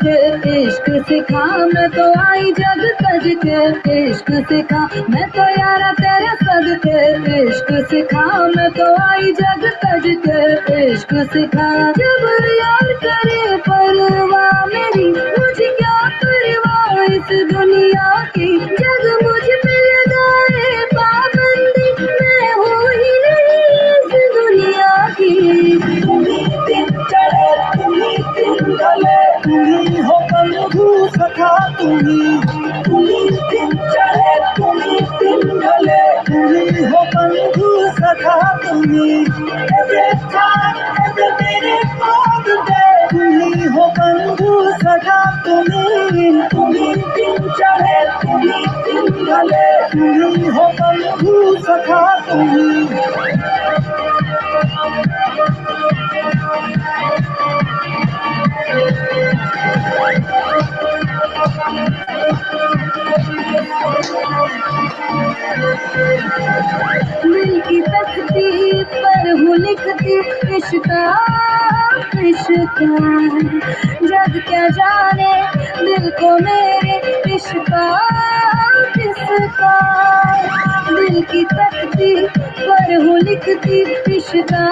के, इश्क सिखा मैं तो आई जग तज के, इश्क सिखा मैं तो यारा तेरे सदके, इश्क सिखा मैं तो आई जग तज के, इश्क सिखा। जब यार करे परवाह मेरी, मुझे क्या परवाह इस दुनिया की, जग मुझ पे लगाए पाबंदी, मैं हूँ ही नहीं इस दुनिया की। तुम्ही दिन चढ़े तुम्ही दिन ढले, तुम्ही हो बंधु सखा तुम्ही दिन चढ़े तुम्ही दिन ढले, तुम्ही हो बंधु सखा every time every minute of the day, तुम्ही हो बंधु सखा तुम्ही दिन चढ़े तुम्ही दिन ढले, तुम्ही हो बंधु सखा दिल की तख्ती पर हूँ लिखती इश्का इश्का, जग क्या जाने दिल को मेरे इश्का किसका। दिल की तख्ती पर हूँ लिखती इश्का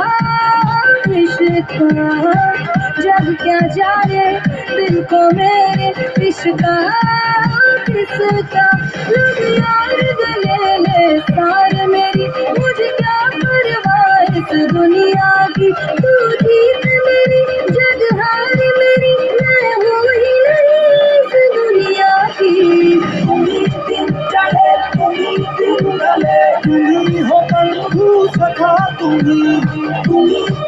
इश्का, जग क्या जाने दिल को मेरे इश्का किसका। लग यार गले ले सार मेरी, मुझे क्या परवाह इस दुनिया की, तू जीत मेरी जग हार मेरी, मैं हूँ ही नहीं इस दुनिया की। तुम्ही दिन चढ़े तुम्ही दिन ढले, तुम्ही हो बंधु सखा तुम्ही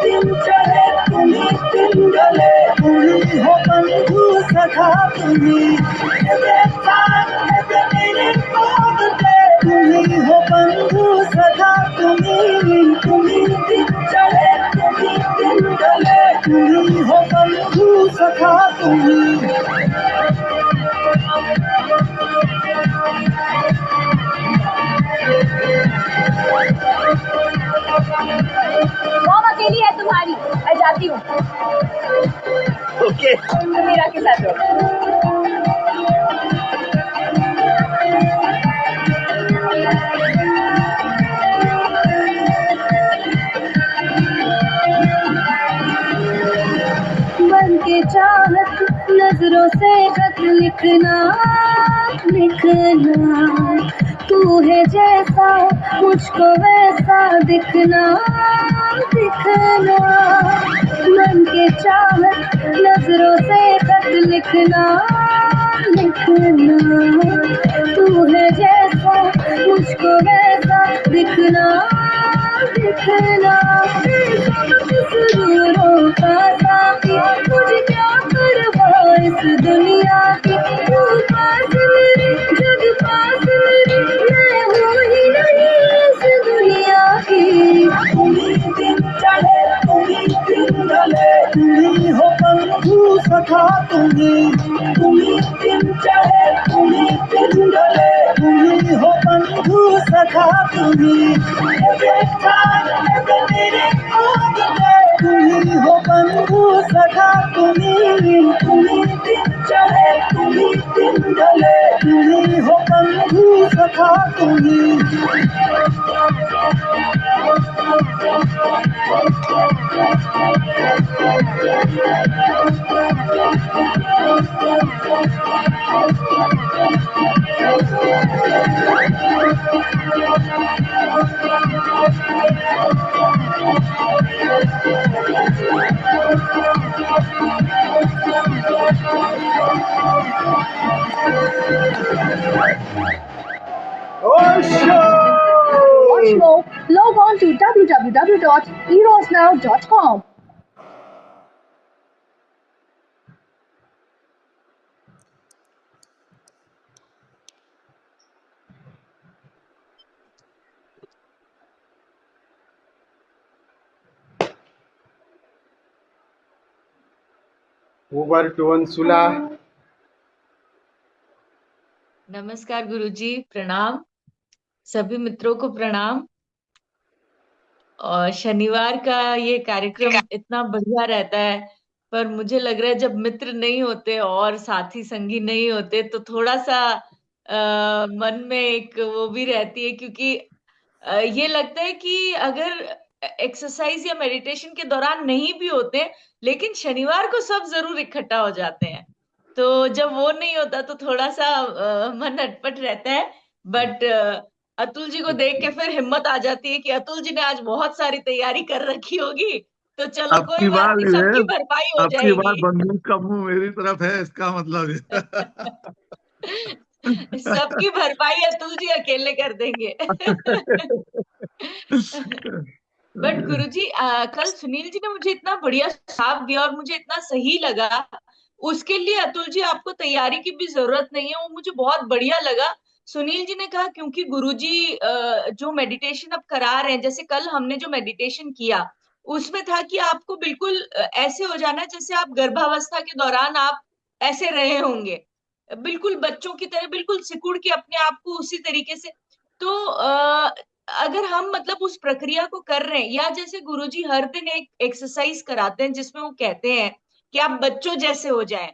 दिन चढ़े तुम्ही दिन ढले, तुम्ही हो बंधु सखा every time every minute of the day, तुम्ही हो बंधु सखा तुम्ही दिन चढ़े तुम्ही दिन ढले, तुम्ही हो बंधु सखा मॉम अकेली है तुम्हारी, मैं जाती हूँ। ओके तुम मीरा के साथ रहो। बन के चाहत नजरों से खत लिखना लिखना, तू है जैसा मुझको वैसा दिखना दिखना। मन के चाहत नजरों से खत लिखना लिखना, तू है जैसा मुझको वैसा दिखना दिखना। सुरूरों का साथी, मुझे क्या परवाह इस दुनिया की, तू पास मेरे जग पास मेरे, मैं हूँ ही नहीं इस दुनिया की। तुम्ही दिन चढ़े तुम्ही दिन ढले, तुम्ही हो बंधु सखा तुम्ही दिन चढ़े तुम्ही दिन ढले, तुम्ही हो बंधु सखा every time every minute of the day, तुम्ही हो बंधु सखा तुम्ही दिन चढ़े तुम्ही दिन ढले, तुम्ही हो बंधु सखा Watch more, log on to www.erosnow.com. Over to Anshula. नमस्कार गुरुजी, प्रणाम। सभी मित्रों को प्रणाम। और शनिवार का ये कार्यक्रम इतना बढ़िया रहता है पर मुझे लग रहा है जब मित्र नहीं होते और साथी संगी नहीं होते तो थोड़ा सा मन में एक वो भी रहती है, क्योंकि ये लगता है कि अगर एक्सरसाइज या मेडिटेशन के दौरान नहीं भी होते, लेकिन शनिवार को सब जरूर इकट्ठा हो जाते हैं। तो जब वो नहीं होता तो थोड़ा सा मन अटपट रहता है। बट अतुल जी को देख के फिर हिम्मत आ जाती है कि अतुल जी ने आज बहुत सारी तैयारी कर रखी होगी, तो चलो अब कोई की बात बार नहीं, ये सबकी भरपाई हो अब की बार जाएगी। बंदूक का मुंह मेरी तरफ है, इसका मतलब सबकी भरपाई अतुल जी अकेले कर देंगे। बट गुरुजी, कल सुनील जी ने मुझे इतना बढ़िया सुझाव दिया और मुझे इतना सही लगा, उसके लिए अतुल जी आपको तैयारी की भी जरूरत नहीं है, वो मुझे बहुत बढ़िया लगा। सुनील जी ने कहा क्योंकि गुरुजी जो मेडिटेशन अब करा रहे हैं, जैसे कल हमने जो मेडिटेशन किया उसमें था कि आपको बिल्कुल ऐसे हो जाना है जैसे आप गर्भावस्था के दौरान आप ऐसे रहे होंगे, बिल्कुल बच्चों की तरह, बिल्कुल सिकुड़ के अपने आप को उसी तरीके से। तो अगर हम मतलब उस प्रक्रिया को कर रहे हैं, या जैसे गुरुजी हर दिन एक एक्सरसाइज कराते हैं जिसमें वो कहते हैं कि आप बच्चों जैसे हो जाएं,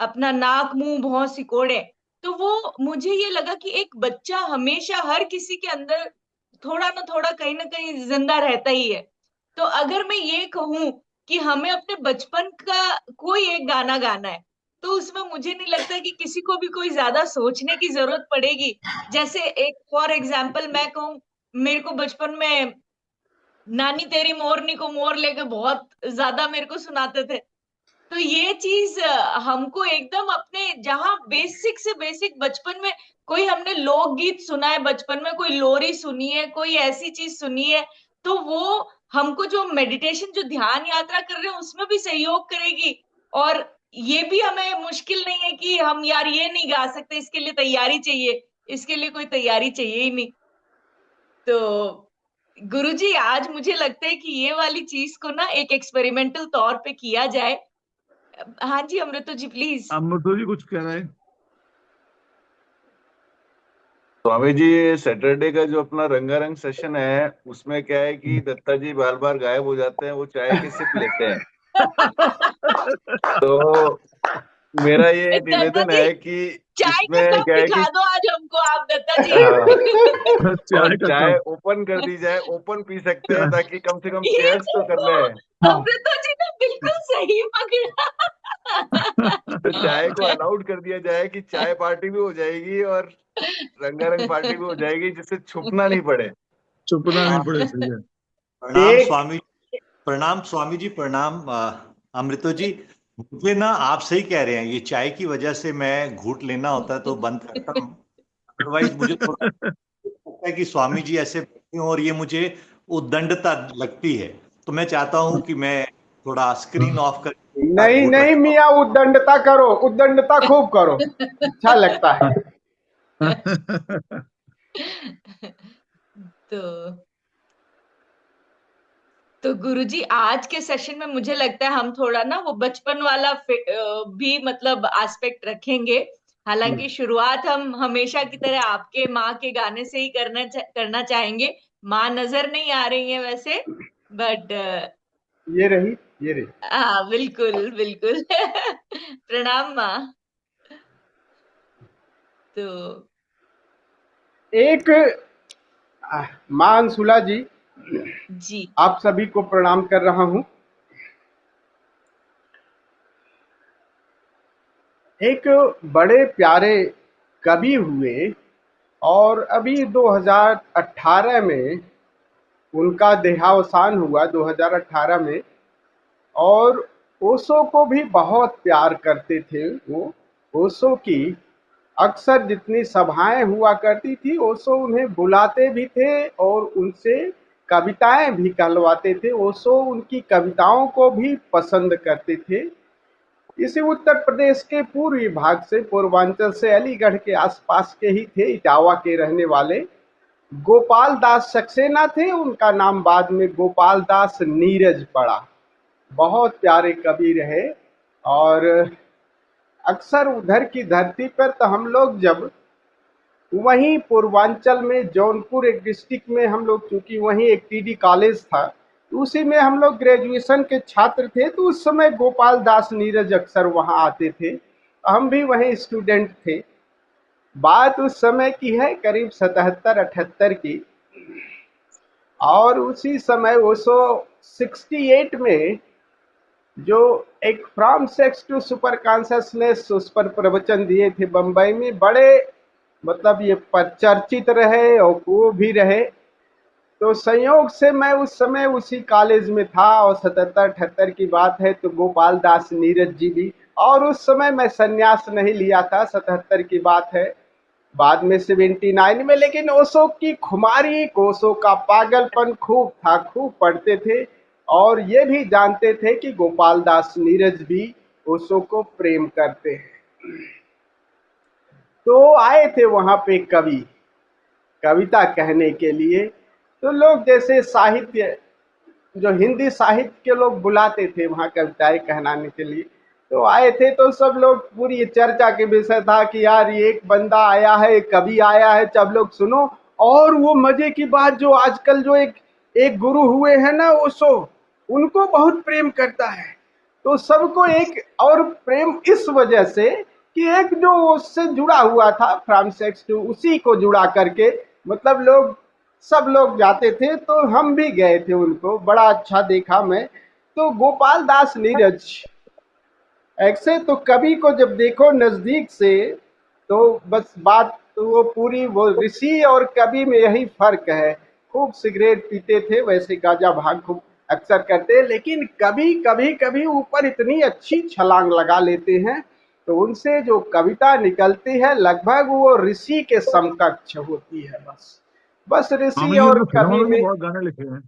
अपना नाक मुंह भौं सिकोड़े, तो वो मुझे ये लगा कि एक बच्चा हमेशा हर किसी के अंदर थोड़ा ना कहीं जिंदा रहता ही है। तो अगर मैं ये कहूं कि हमें अपने बचपन का कोई एक गाना गाना है, तो उसमें मुझे नहीं लगता कि किसी को भी कोई ज्यादा सोचने की जरूरत पड़ेगी। जैसे एक फॉर एग्जाम्पल मैं कहूँ, मेरे को बचपन में नानी तेरी मोरनी को मोर लेके बहुत ज्यादा मेरे को सुनाते थे। तो ये चीज हमको एकदम अपने, जहां बेसिक से बेसिक बचपन में कोई हमने लोकगीत सुना है, बचपन में कोई लोरी सुनी है, कोई ऐसी चीज सुनी है, तो वो हमको जो मेडिटेशन, जो ध्यान यात्रा कर रहे हैं उसमें भी सहयोग करेगी। और ये भी हमें मुश्किल नहीं है कि हम यार ये नहीं गा सकते, इसके लिए तैयारी चाहिए, इसके लिए कोई तैयारी चाहिए ही नहीं। तो गुरुजी, आज मुझे लगता है कि ये वाली चीज को ना एक एक्सपेरिमेंटल तौर पे किया जाए। हाँ जी अमृतो जी प्लीज। अमृतो जी कुछ कह रहे हैं। स्वामी जी, ये सैटरडे का जो अपना रंगारंग सेशन है उसमें क्या है कि दत्ता जी बार बार गायब हो जाते हैं, वो चाय के सिप लेते हैं। तो मेरा ये दत्ता निवेदन जी, है कि चाय का इसमें कप क्या है दिखा कि दो आज हमको आप दत्ता जी। हाँ, चाय और का चाय कप। ओपन कर दी जाए, ओपन पी सकते हैं चाय। ताकि कम से कम ये चेयर्स तो चीज कर तो लें। अमृतो जी ने बिल्कुल सही पकड़ा। तो चाय को अलाउड कर दिया जाए कि चाय पार्टी भी हो जाएगी और रंगारंग पार्टी भी हो जाएगी, जिससे छुपना नहीं पड़े। चुपना नहीं पड़े, सही है। प्रणाम एक स्वामी, प्रणाम स्वामी जी, प्रणाम अमृतो जी। मुझे ना आप सही कह रहे हैं, ये चाय की वजह से मैं घूंट लेना होता है तो बंद करता हूँ। अदरवाइज मुझे थोड़ा लगता है कि स्वामी जी ऐसे बैठे हों और ये मुझे उद्दंडता लगती है, तो मैं चाहता हूँ कि मैं थोड़ा स्क्रीन ऑफ करके एक आध नहीं घूंट नहीं लगता हूँ। मियाँ, उद्दंडता करो, उद्दंडता खूब करो, अच्छा लगता है। तो तो गुरुजी, आज के सेशन में मुझे लगता है हम थोड़ा ना वो बचपन वाला भी मतलब एस्पेक्ट रखेंगे। हालांकि शुरुआत हम हमेशा की तरह आपके माँ के गाने से ही करना चाहेंगे। माँ नजर नहीं आ रही है वैसे, बट ये रही। हाँ बिल्कुल बिल्कुल। प्रणाम माँ। तो एक माँ अंशुला जी, जी आप सभी को प्रणाम कर रहा हूँ। एक बड़े प्यारे कवि हुए और अभी 2018 में उनका देहावसान हुआ, 2018 में। और ओशो को भी बहुत प्यार करते थे वो। ओशो की अक्सर जितनी सभाएं हुआ करती थी, ओशो उन्हें बुलाते भी थे और उनसे कविताएं भी कहलवाते थे। ओशो उनकी कविताओं को भी पसंद करते थे। इसी उत्तर प्रदेश के पूर्वी भाग से, पूर्वांचल से, अलीगढ़ के आसपास के ही थे, इटावा के रहने वाले गोपाल दास सक्सेना थे। उनका नाम बाद में गोपाल दास नीरज पड़ा। बहुत प्यारे कवि रहे। और अक्सर उधर की धरती पर तो हम लोग जब वहीं पूर्वांचल में जौनपुर एक डिस्ट्रिक्ट में हम लोग, चूंकि वहीं एक टीडी कॉलेज था, उसी में हम लोग ग्रेजुएशन के छात्र थे, तो उस समय गोपाल दास नीरज अक्सर वहाँ आते थे, हम भी वहीं स्टूडेंट थे। बात उस समय की है, करीब 77-78 की। और उसी समय 1968 में जो एक from sex to super consciousness उस पर प्रवचन दिए थे बम्बई में, बड़े मतलब ये चर्चित रहे और वो भी रहे। तो संयोग से मैं उस समय उसी कॉलेज में था और 77-78 की बात है, तो गोपाल दास नीरज जी भी, और उस समय मैं संन्यास नहीं लिया था, 77 की बात है, बाद में 79 में। लेकिन ओशो की खुमारी, ओशो का पागलपन खूब था, खूब पढ़ते थे और ये भी जानते थे कि गोपाल दास नीरज भी ओशो को प्रेम करते हैं। तो आए थे वहां पे कवि कविता कहने के लिए। तो लोग जैसे साहित्य, जो हिंदी साहित्य के लोग बुलाते थे वहाँ कविताएं कहलाने के लिए, तो आए थे। तो सब लोग, पूरी चर्चा के विषय था कि यार ये एक बंदा आया है, कवि आया है, सब लोग सुनो। और वो मजे की बात, जो आजकल जो एक गुरु हुए हैं ना ओशो, उनको बहुत प्रेम करता है। तो सबको एक और प्रेम इस वजह से कि एक जो उससे जुड़ा हुआ था फ्रॉम सेक्स टू, उसी को जुड़ा करके, मतलब लोग, सब लोग जाते थे, तो हम भी गए थे, उनको बड़ा अच्छा देखा मैं। तो गोपाल दास नीरज ऐसे तो कवि को जब देखो नजदीक से, तो बस बात तो वो पूरी, वो ऋषि और कवि में यही फर्क है। खूब सिगरेट पीते थे, वैसे गांजा भांग खूब अक्सर करते, लेकिन कभी कभी कभी ऊपर इतनी अच्छी छलांग लगा लेते हैं, तो उनसे जो कविता निकलती है लगभग वो ऋषि के समकक्ष होती है। बस ऋषि स्वामी जी और ने फिल्मों कवि में भी में। बहुत गाने लिखे हैं।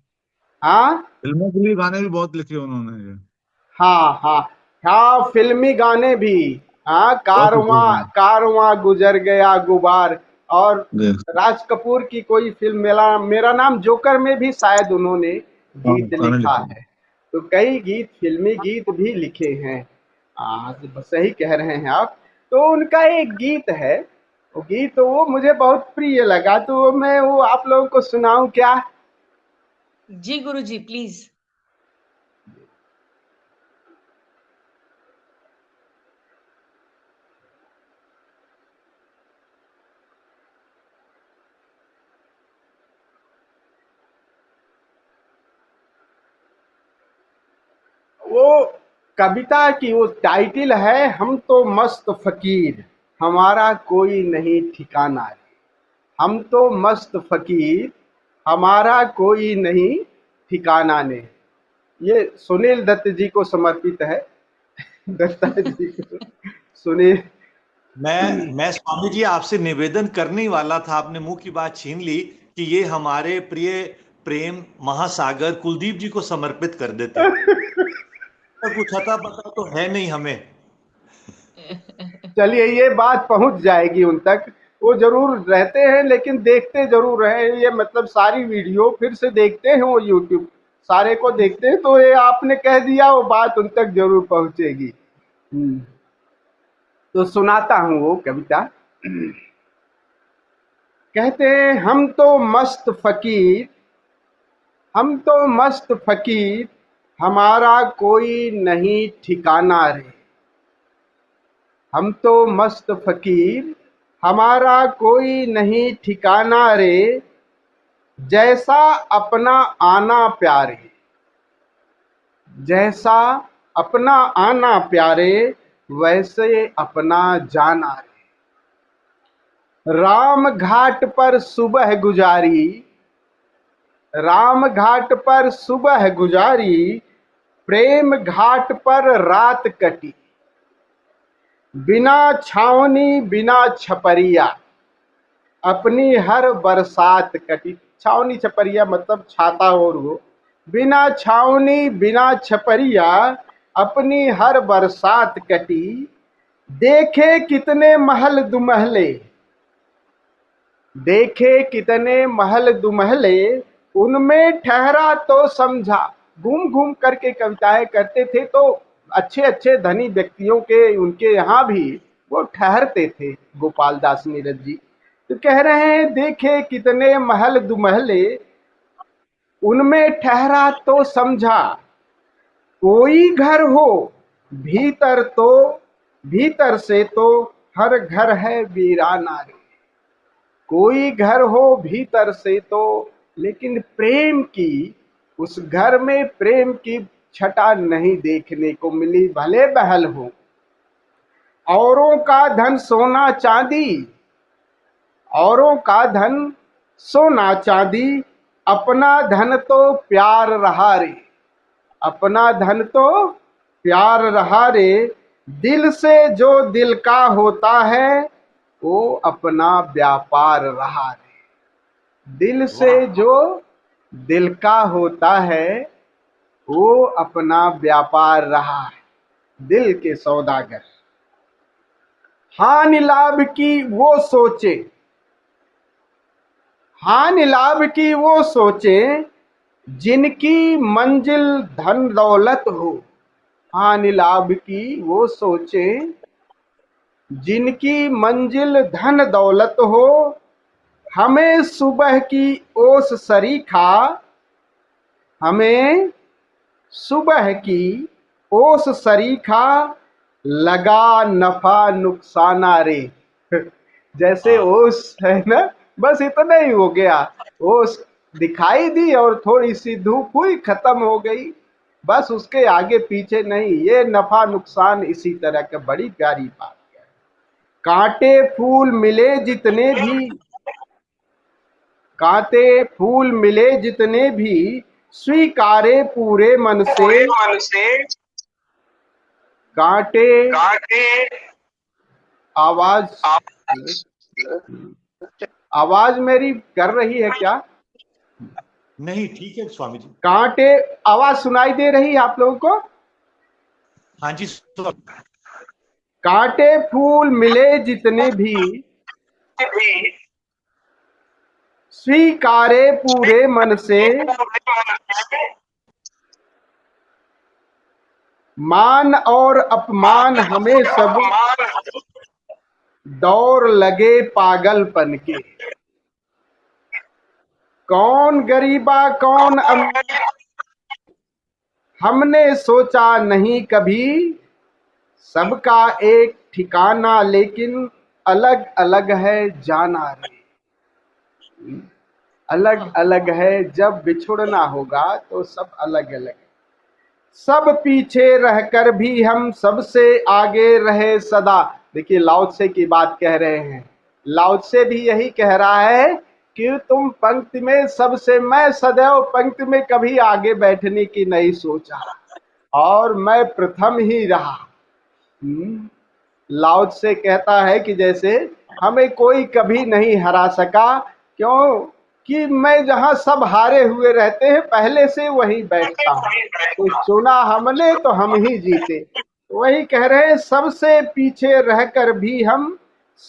हाँ फिल्मों के लिए गाने भी बहुत लिखे उन्होंने ये। हाँ हाँ हाँ, फिल्मी गाने भी। हाँ, बहुत लिखे कारवां हैं। कारवां गुजर गया गुबार, और Yes. राज कपूर की कोई फिल्म, मेरा मेरा नाम जोकर में भी शायद उन्होंने हाँ, गीत गाने लिखा लिखे हैं। है। तो कई गीत, फिल्मी गीत भी लिखे हैं। तो सही कह रहे हैं आप। तो उनका एक गीत है, वो गीत वो मुझे बहुत प्रिय लगा, तो मैं वो आप लोगों को सुनाऊं क्या? जी गुरुजी प्लीज। वो कविता की वो टाइटल है, हम तो मस्त फकीर, हमारा कोई नहीं ठिकाना रे। हम तो मस्त फकीर, हमारा कोई नहीं ठिकाना ने। ये सुनील दत्त जी को समर्पित है। दत्ता जी को, सुनील। मैं स्वामी जी आपसे निवेदन करने ही वाला था, आपने मुंह की बात छीन ली, कि ये हमारे प्रिय प्रेम महासागर कुलदीप जी को समर्पित कर देते। तो कुछ अता पता तो है नहीं हमें। चलिए, ये बात पहुंच जाएगी उन तक। वो जरूर रहते हैं, लेकिन देखते जरूर हैं ये, मतलब सारी वीडियो फिर से देखते हैं वो यूट्यूब, सारे को देखते हैं। तो ये आपने कह दिया, वो बात उन तक जरूर पहुंचेगी। तो सुनाता हूं वो कविता। कहते हैं, हम तो मस्त फकीर, हम तो मस्त फकीर, हमारा कोई नहीं ठिकाना रे। हम तो मस्त फकीर, हमारा कोई नहीं ठिकाना रे। जैसा अपना आना प्यारे, जैसा अपना आना प्यारे, वैसे अपना जाना रे। राम घाट पर सुबह गुजारी, राम घाट पर सुबह गुजारी, प्रेम घाट पर रात कटी। बिना छावनी बिना छपरिया, अपनी हर बरसात कटी। छावनी छपरिया मतलब छाता और वो। बिना छावनी बिना छपरिया, अपनी हर बरसात कटी। देखे कितने महल दुमहले, देखे कितने महल दुमहले, उनमें ठहरा तो समझा। घूम घूम करके कविताएं करते थे, तो अच्छे अच्छे धनी व्यक्तियों के, उनके यहाँ भी वो ठहरते थे गोपाल दास नीरज जी। तो कह रहे हैं, देखे कितने महल दुमहले, उनमें ठहरा तो समझा, कोई घर हो भीतर से तो हर घर है वीराना रे। कोई घर हो भीतर से तो, लेकिन प्रेम की, उस घर में प्रेम की छटा नहीं देखने को मिली। भले महल हो, औरों का धन सोना चांदी, औरों का धन सोना चांदी, अपना धन तो प्यार रहा रे। अपना धन तो प्यार रहा रे। दिल से जो दिल का होता है, वो अपना व्यापार रहा रे। दिल से जो दिल का होता है, वो अपना व्यापार रहा है। दिल के सौदागर। हानि लाभ की वो सोचे, हानि लाभ की वो सोचे, जिनकी मंजिल धन दौलत हो। हानि लाभ की वो सोचे, जिनकी मंजिल धन दौलत हो। हमें सुबह की ओस सरीखा, हमें सुबह की ओस सरीखा, लगा नफा नुकसाना रे। जैसे ओस है ना, बस इतना ही हो गया। ओस दिखाई दी और थोड़ी सी धूप हुई, खत्म हो गई, बस उसके आगे पीछे नहीं। ये नफा नुकसान इसी तरह का। बड़ी प्यारी बात है। कांटे फूल मिले जितने भी, कांटे फूल मिले जितने भी, स्वीकारे पूरे मन से। कांटे आवाज मेरी कर रही है क्या? नहीं, ठीक है स्वामी जी। कांटे, आवाज सुनाई दे रही है आप लोगों को? हाँ जी। कांटे फूल मिले जितने भी, स्वीकारे पूरे मन से। मान और अपमान हमें सब, दौर लगे पागलपन के। कौन गरीबा कौन अमीर, हमने सोचा नहीं कभी। सबका एक ठिकाना, लेकिन अलग अलग है जाना रे। अलग अलग है, जब बिछुड़ना होगा तो सब अलग अलग है। सब पीछे रहकर भी हम सबसे आगे रहे सदा। देखिए लाओ त्से की बात कह रहे हैं। लाओ त्से भी यही कह रहा है कि तुम पंक्ति में सबसे, मैं सदैव पंक्ति में कभी आगे बैठने की नहीं सोचा, और मैं प्रथम ही रहा। लाओ त्से कहता है कि जैसे हमें कोई कभी नहीं हरा सका, क्यों कि मैं जहां सब हारे हुए रहते हैं, पहले से वही बैठता हूं। तो चुना हमने तो हम ही जीते। वही कह रहे हैं, सबसे पीछे रहकर भी हम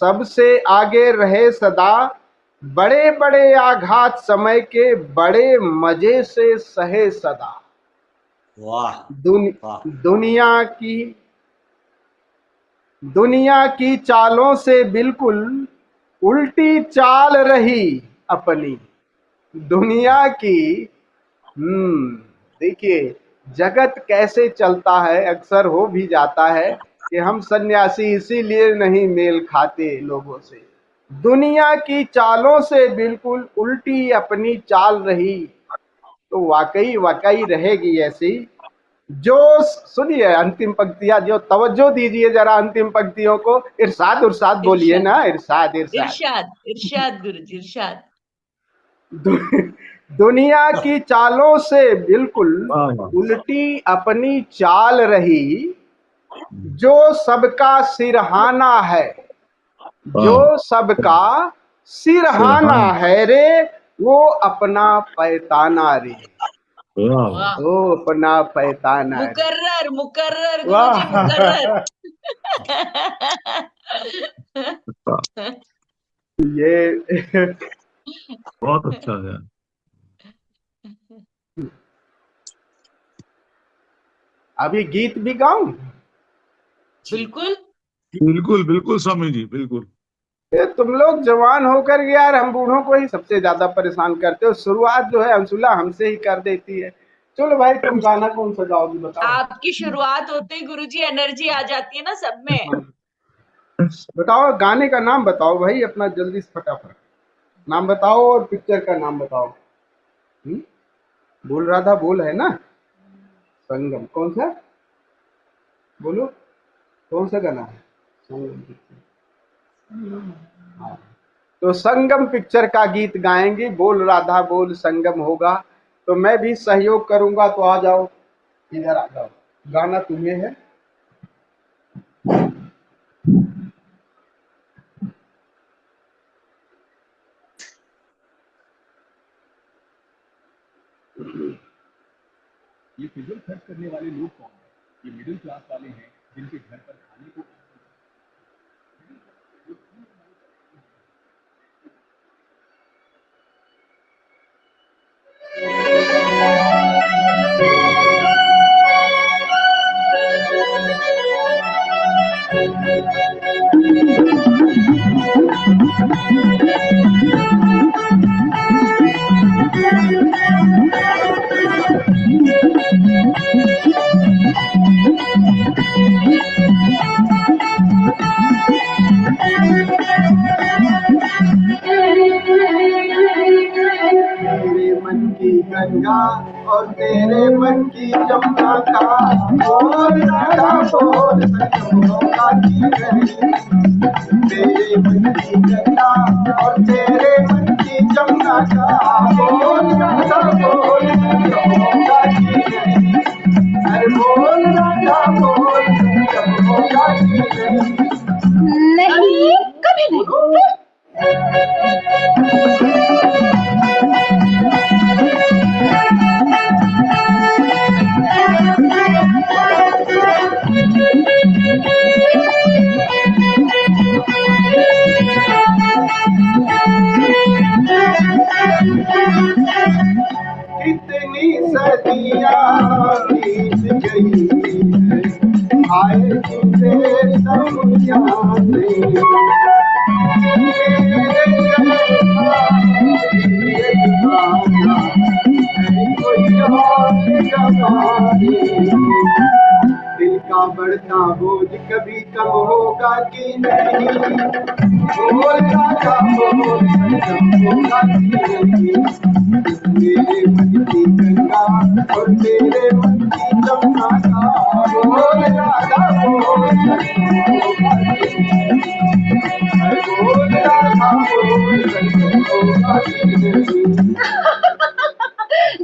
सबसे आगे रहे सदा। बड़े बड़े आघात समय के बड़े मजे से सहे सदा। वाह। दुनिया की चालों से बिल्कुल उल्टी चाल रही अपनी। दुनिया की, देखिए जगत कैसे चलता है। अक्सर हो भी जाता है कि हम सन्यासी इसीलिए नहीं मेल खाते लोगों से। दुनिया की चालों से बिल्कुल उल्टी अपनी चाल रही, तो वाकई रहेगी ऐसी। जो सुनिए अंतिम पंक्तियां, जो तवज्जो दीजिए जरा अंतिम पंक्तियों को। इरशाद बोलिए ना, इरशाद। इरशाद गुरुजी, इरशाद। दुनिया की चालों से बिल्कुल उल्टी अपनी चाल रही। जो सबका सिरहाना है, जो सबका सिरहाना है रे, वो अपना पैताना रे। वो अपना पैताना रे। मुकर्रर गुरुजी, मुकर्रर। ये बहुत अच्छा है। अभी गीत भी गाऊं? बिल्कुल बिल्कुल बिल्कुल स्वामी जी, बिल्कुल। ये तुम लोग जवान होकर यार हम बूढ़ों को ही सबसे ज्यादा परेशान करते हो। शुरुआत जो है अंशुला हमसे ही कर देती है। चलो भाई तुम गाना कौन सा गाओगी बताओ। आपकी शुरुआत होते ही गुरुजी एनर्जी आ जाती है ना सब में। बताओ गाने का नाम बताओ भाई अपना, जल्दी से फटाफट नाम बताओ और पिक्चर का नाम बताओ। बोल राधा बोल है ना, संगम कौन सा, बोलो कौन सा गाना है। संगम पिक्चर, हाँ तो संगम पिक्चर का गीत गाएंगी। बोल राधा बोल संगम होगा तो मैं भी सहयोग करूंगा। तो आ जाओ इधर आ जाओ, गाना तुम्हें है। ये फिजूल खर्च करने वाले लोग कौन हैं? ये मिडिल क्लास वाले हैं जिनके घर पर खाने को मेरे मन की गंगा और तेरे मन की जमुना का बोल राधा बोल संगम होगा की रही। मेरे मन की गंगा और तेरे मन की जमुना का बोल राधा बोल संगम होगा की रही। अरे बोल राधा बोल संगम होगा की रही। नहीं कभी नहीं। कितनी सदियाँ बीत गई है, आए तुझे समझाने। मेरे जैसा एक गाना है कोई और जवानी। दिल का बढ़ता बोझ कभी कम होगा कि नहीं। बोल राधा बोल संगम होगा कि नहीं। मेरे मन की गंगा और तेरे मन की जमुना का बोल राधा बोल संगम होगा कि नहीं। बोल राधा बोल संगम होगा कि नहीं।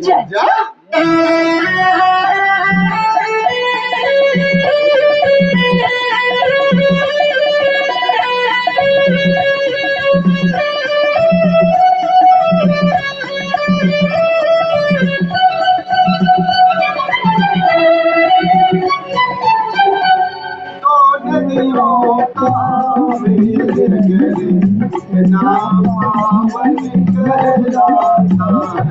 जा नदियों का मेरे गले इतना पावन कहलाता है।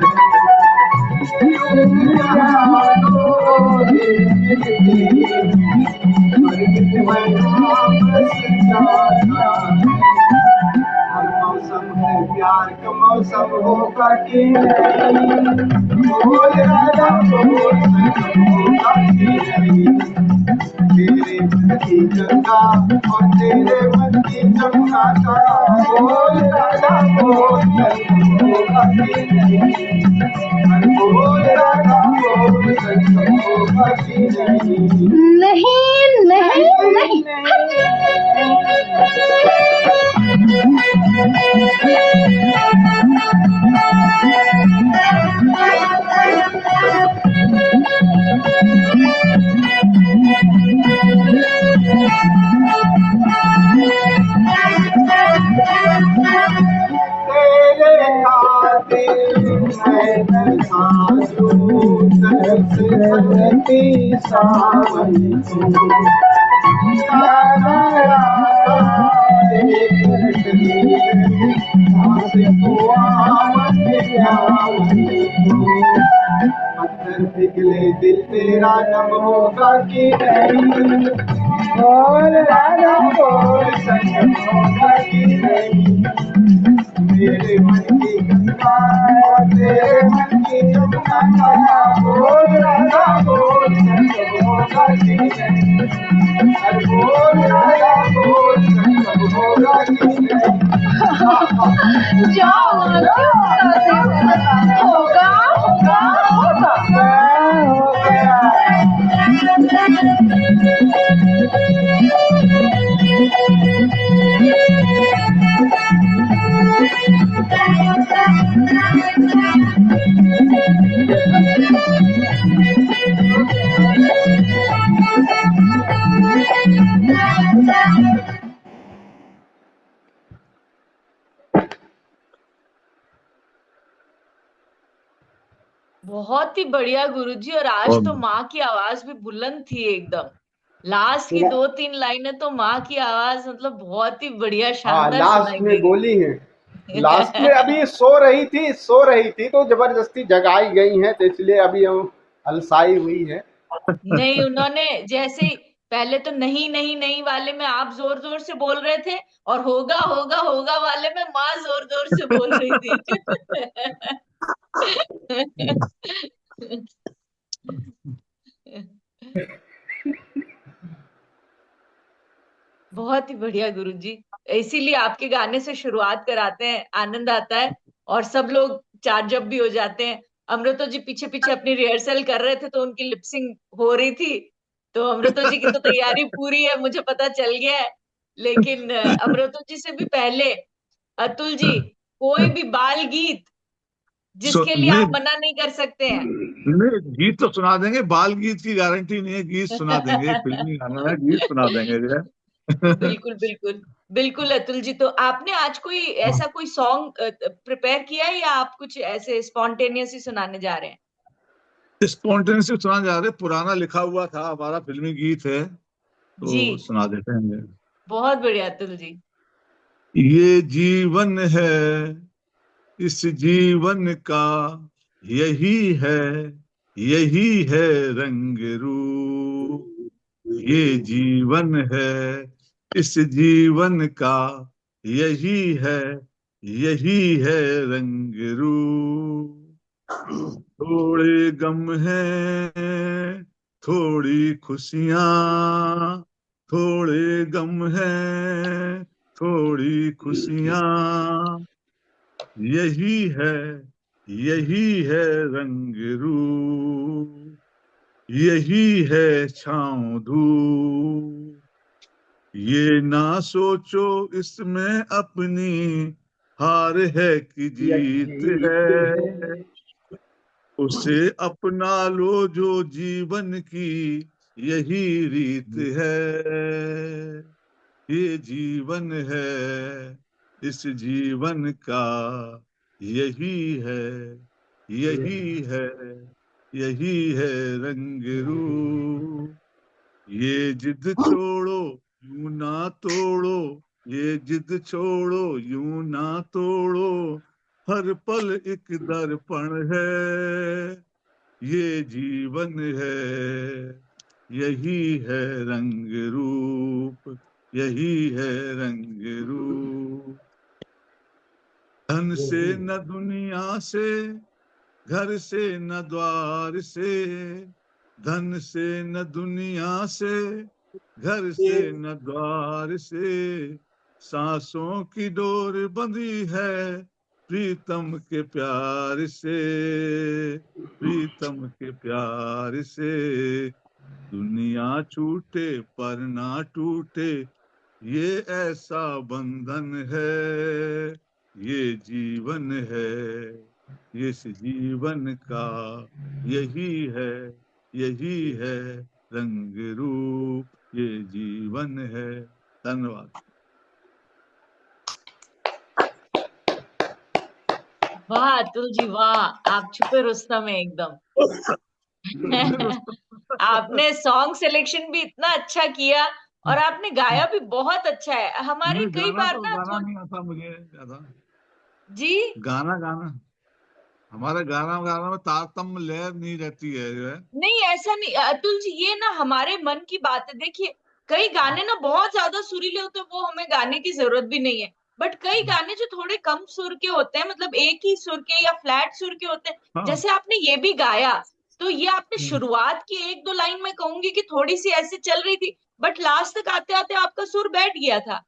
मौसम है प्यार का मौसम होगा कि नहीं। बोल राधा बोल संगम होगा कि नहीं। तेरे मन की गंगा और तेरे मन की जमुना का बोल राधा बोल संगम होगा कि नहीं। बोल राधा बोल संगम होगा कि नहीं। नहीं नहीं नहीं। तेरे खातिर मैं नहाऊं तरस धरती सावन को। पत्थर पिघले दिल तेरा नम होगा कि नहीं। बोल राजा बोल सच होगा कि नहीं, मेरे मन की गंगा तेरे मन की गंगा, बोल राजा बोल सच होगा कि नहीं, अरे बोल राजा बोल सच होगा कि नहीं। जाओ माँ, क्यों उदासी हो? होगा होगा होगा। हो गया। बहुत ही बढ़िया गुरुजी। और आज और तो माँ की आवाज भी बुलंद थी एकदम। लास्ट की पूरा 2-3 लाइनें तो माँ की आवाज मतलब बहुत ही बढ़िया, हाँ शानदार लास्ट सुनाई में दी। बोली है, लास्ट में अभी सो रही थी तो जबरदस्ती जगाई गई हैं, तो इसलिए अभी हम अलसाई हुई है। नहीं, उन्होंने जैसे ही पहले तो नहीं नहीं नहीं वाले में आप जोर जोर से बोल रहे थे, और होगा होगा होगा वाले में माँ जोर जोर से बोल रही थी। बहुत ही बढ़िया गुरुजी। इसीलिए आपके गाने से शुरुआत कराते हैं, आनंद आता है और सब लोग चार्ज अप भी हो जाते हैं। अमृतो जी पीछे पीछे अपनी रिहर्सल कर रहे थे तो उनकी लिपसिंग हो रही थी, तो अमृतो जी की तो तैयारी पूरी है, मुझे पता चल गया है। लेकिन अमृतो जी से भी पहले अतुल जी, कोई भी बाल गीत जिसके लिए नहीं आप मना नहीं कर सकते हैं। नहीं, गीत तो सुना देंगे, बाल गीत की गारंटी नहीं है, गीत सुना देंगे, फिल्मी गाना है, गीत सुना देंगे जो है। बिल्कुल बिल्कुल बिल्कुल अतुल जी। तो आपने आज कोई ऐसा कोई सॉन्ग प्रिपेयर किया है, या आप कुछ ऐसे स्पॉन्टेनियस ही सुनाने जा रहे हैं? स्पॉन्टेनियसली सुना जा रहा है, पुराना लिखा हुआ था, हमारा फिल्मी गीत है, जी, तो सुना देते हैं। बहुत बढ़िया अतुल जी। ये जीवन है, इस जीवन का यही है, यही है रंग रूप। ये जीवन है, इस जीवन का यही है, यही है रंग रूप। थोड़े गम हैं, थोड़ी खुशियाँ, थोड़े गम हैं, थोड़ी खुशियाँ, यही है, यही है रंग रूप, यही है छाँव धूप। ये ना सोचो इसमें अपनी हार है कि ये जीत जीत है, है, उसे अपना लो जो जीवन की यही रीत है। ये जीवन है, इस जीवन का यही है, यही है, यही है रंग रूप। ये जिद छोड़ो यूं ना तोड़ो, ये जिद छोड़ो यूं ना तोड़ो, हर पल एक दर्पण है। ये जीवन है, यही है रंग रूप, यही है रंग रूप। धन से न दुनिया से, घर से न द्वार से, धन से न दुनिया से, घर से न द्वार से, सांसों की डोर बंधी है प्रीतम के प्यार से, प्रीतम के प्यार से। दुनिया छूटे पर ना टूटे, ये ऐसा बंधन है। ये जीवन है, इस जीवन का यही है, यही है रंग रूप। ये जीवन है। धन्यवाद। वाह अतुल जी वाह, आप छुपे रुस्तम है एकदम। आपने सॉन्ग सिलेक्शन भी इतना अच्छा किया, और आपने गाया भी बहुत अच्छा है। हमारे नहीं, कई बार ना गाना नहीं आता मुझे ज्यादा। जी गाना गाना हमारा गाना गाना में तारतम्य लय नहीं रहती है जो है। नहीं, ऐसा नहीं अतुल जी, ये ना हमारे मन की बात है। देखिए, कई गाने ना बहुत ज्यादा सुरीले होते हैं, वो हमें गाने की जरूरत भी नहीं है। बट कई गाने जो थोड़े कम सुर के होते हैं, मतलब एक ही सुर के या फ्लैट सुर के होते हैं, हाँ। जैसे आपने ये भी गाया, तो ये आपने हम्म। शुरुआत की एक दो लाइन में कहूंगी कि थोड़ी सी ऐसे चल रही थी, बट लास्ट तक आते आते आपका सुर बैठ गया था।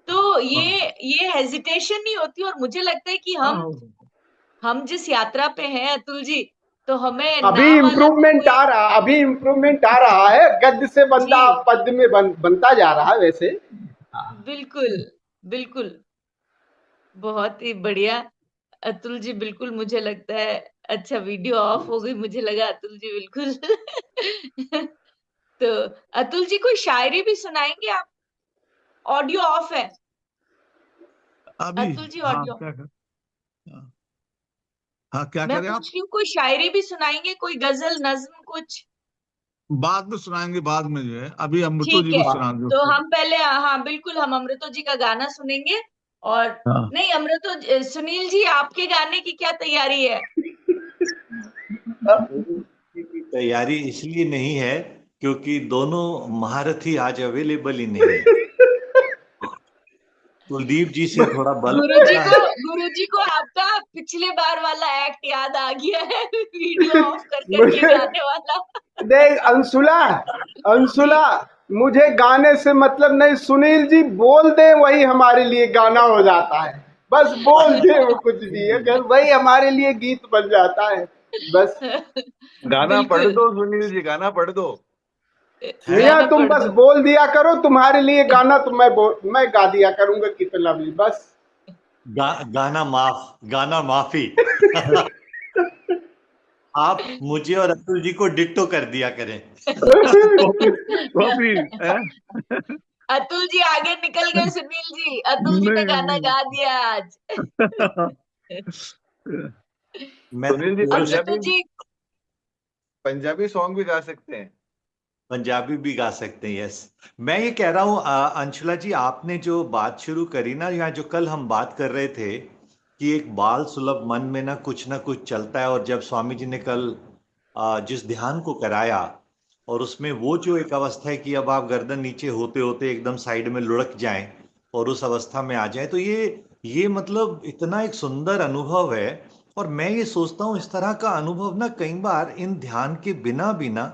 तो ये हेजिटेशन नहीं होती, और मुझे लगता है कि हाँ, हम जिस यात्रा पे हैं अतुल जी, तो हमें अभी ना वाला तो इम्प्रूवमेंट कोई। आ रहा, अभी इम्प्रूवमेंट आ रहा है, गद्य से बंदा जी पद्य में बनता जा रहा है वैसे। बिल्कुल, बिल्कुल, बहुत ही बढ़िया अतुल जी। बिल्कुल मुझे लगता है, अच्छा वीडियो ऑफ हो गई, मुझे लगा अतुल जी बिल्कुल तो अतुल जी कोई शायरी भी सुनाएंगे आप? ऑडियो ऑफ है अभी। अतुल जी, हाँ, ऑडियो। क्या कर हाँ, हाँ, क्या मैं करें आप? पूछ रही हूँ कोई शायरी भी सुनाएंगे, कोई गजल नज्म कुछ? बाद में सुनाएंगे, बाद में जो है, अभी अमृतो ठीक जी है, को सुना दो तो उसको। हम पहले, हाँ बिल्कुल, हम अमृतो जी का गाना सुनेंगे। और हाँ। नहीं, अमृतो, सुनील जी आपके गाने की क्या तैयारी है? की तैयारी इसलिए नहीं है क्योंकि दोनों महारथी आज अवेलेबल ही नहीं है। कुलदीप जी से थोड़ा बल लगता है। गुरु जी को आपका पिछले बार वाला एक्ट याद आ गया है वीडियो ऑफ कर करके मुझे गाने वाला देख अंशुला, जी। अंशुला, मुझे गाने से मतलब नहीं, सुनील जी बोल दे वही हमारे लिए गाना हो जाता है। बस बोल दे वो कुछ भी, अगर वही हमारे लिए गीत बन जाता है बस। गाना पढ़ बिल्कुल, दो सुनील जी, गाना पढ़ दो। भैया गाना तुम पढ़ बस दो। बोल दिया करो, तुम्हारे लिए गाना तो मैं गा दिया करूंगा कितना भी, बस। गाना माफ, गाना माफी आप मुझे और अतुल जी को डिट्टो कर दिया करें। कॉपी, कॉपी है? अतुल जी आगे निकल गए, सुनील जी, अतुल जी ने नहीं, गाना गा दिया आज मैं तो सुनील जी कोरस अमृतो जी। पंजाबी सॉन्ग भी गा सकते हैं। पंजाबी भी गा सकते हैं। यस, मैं ये कह रहा हूँ अंशुला जी, आपने जो बात शुरू करी ना, यहाँ जो कल हम बात कर रहे थे कि एक बाल सुलभ मन में ना कुछ चलता है, और जब स्वामी जी ने कल जिस ध्यान को कराया, और उसमें वो जो एक अवस्था है कि अब आप गर्दन नीचे होते होते एकदम साइड में लुढ़क जाएं और उस अवस्था में आ जाएं, तो ये मतलब इतना एक सुंदर अनुभव है। और मैं ये सोचता हूँ इस तरह का अनुभव ना कई बार इन ध्यान के बिना बिना,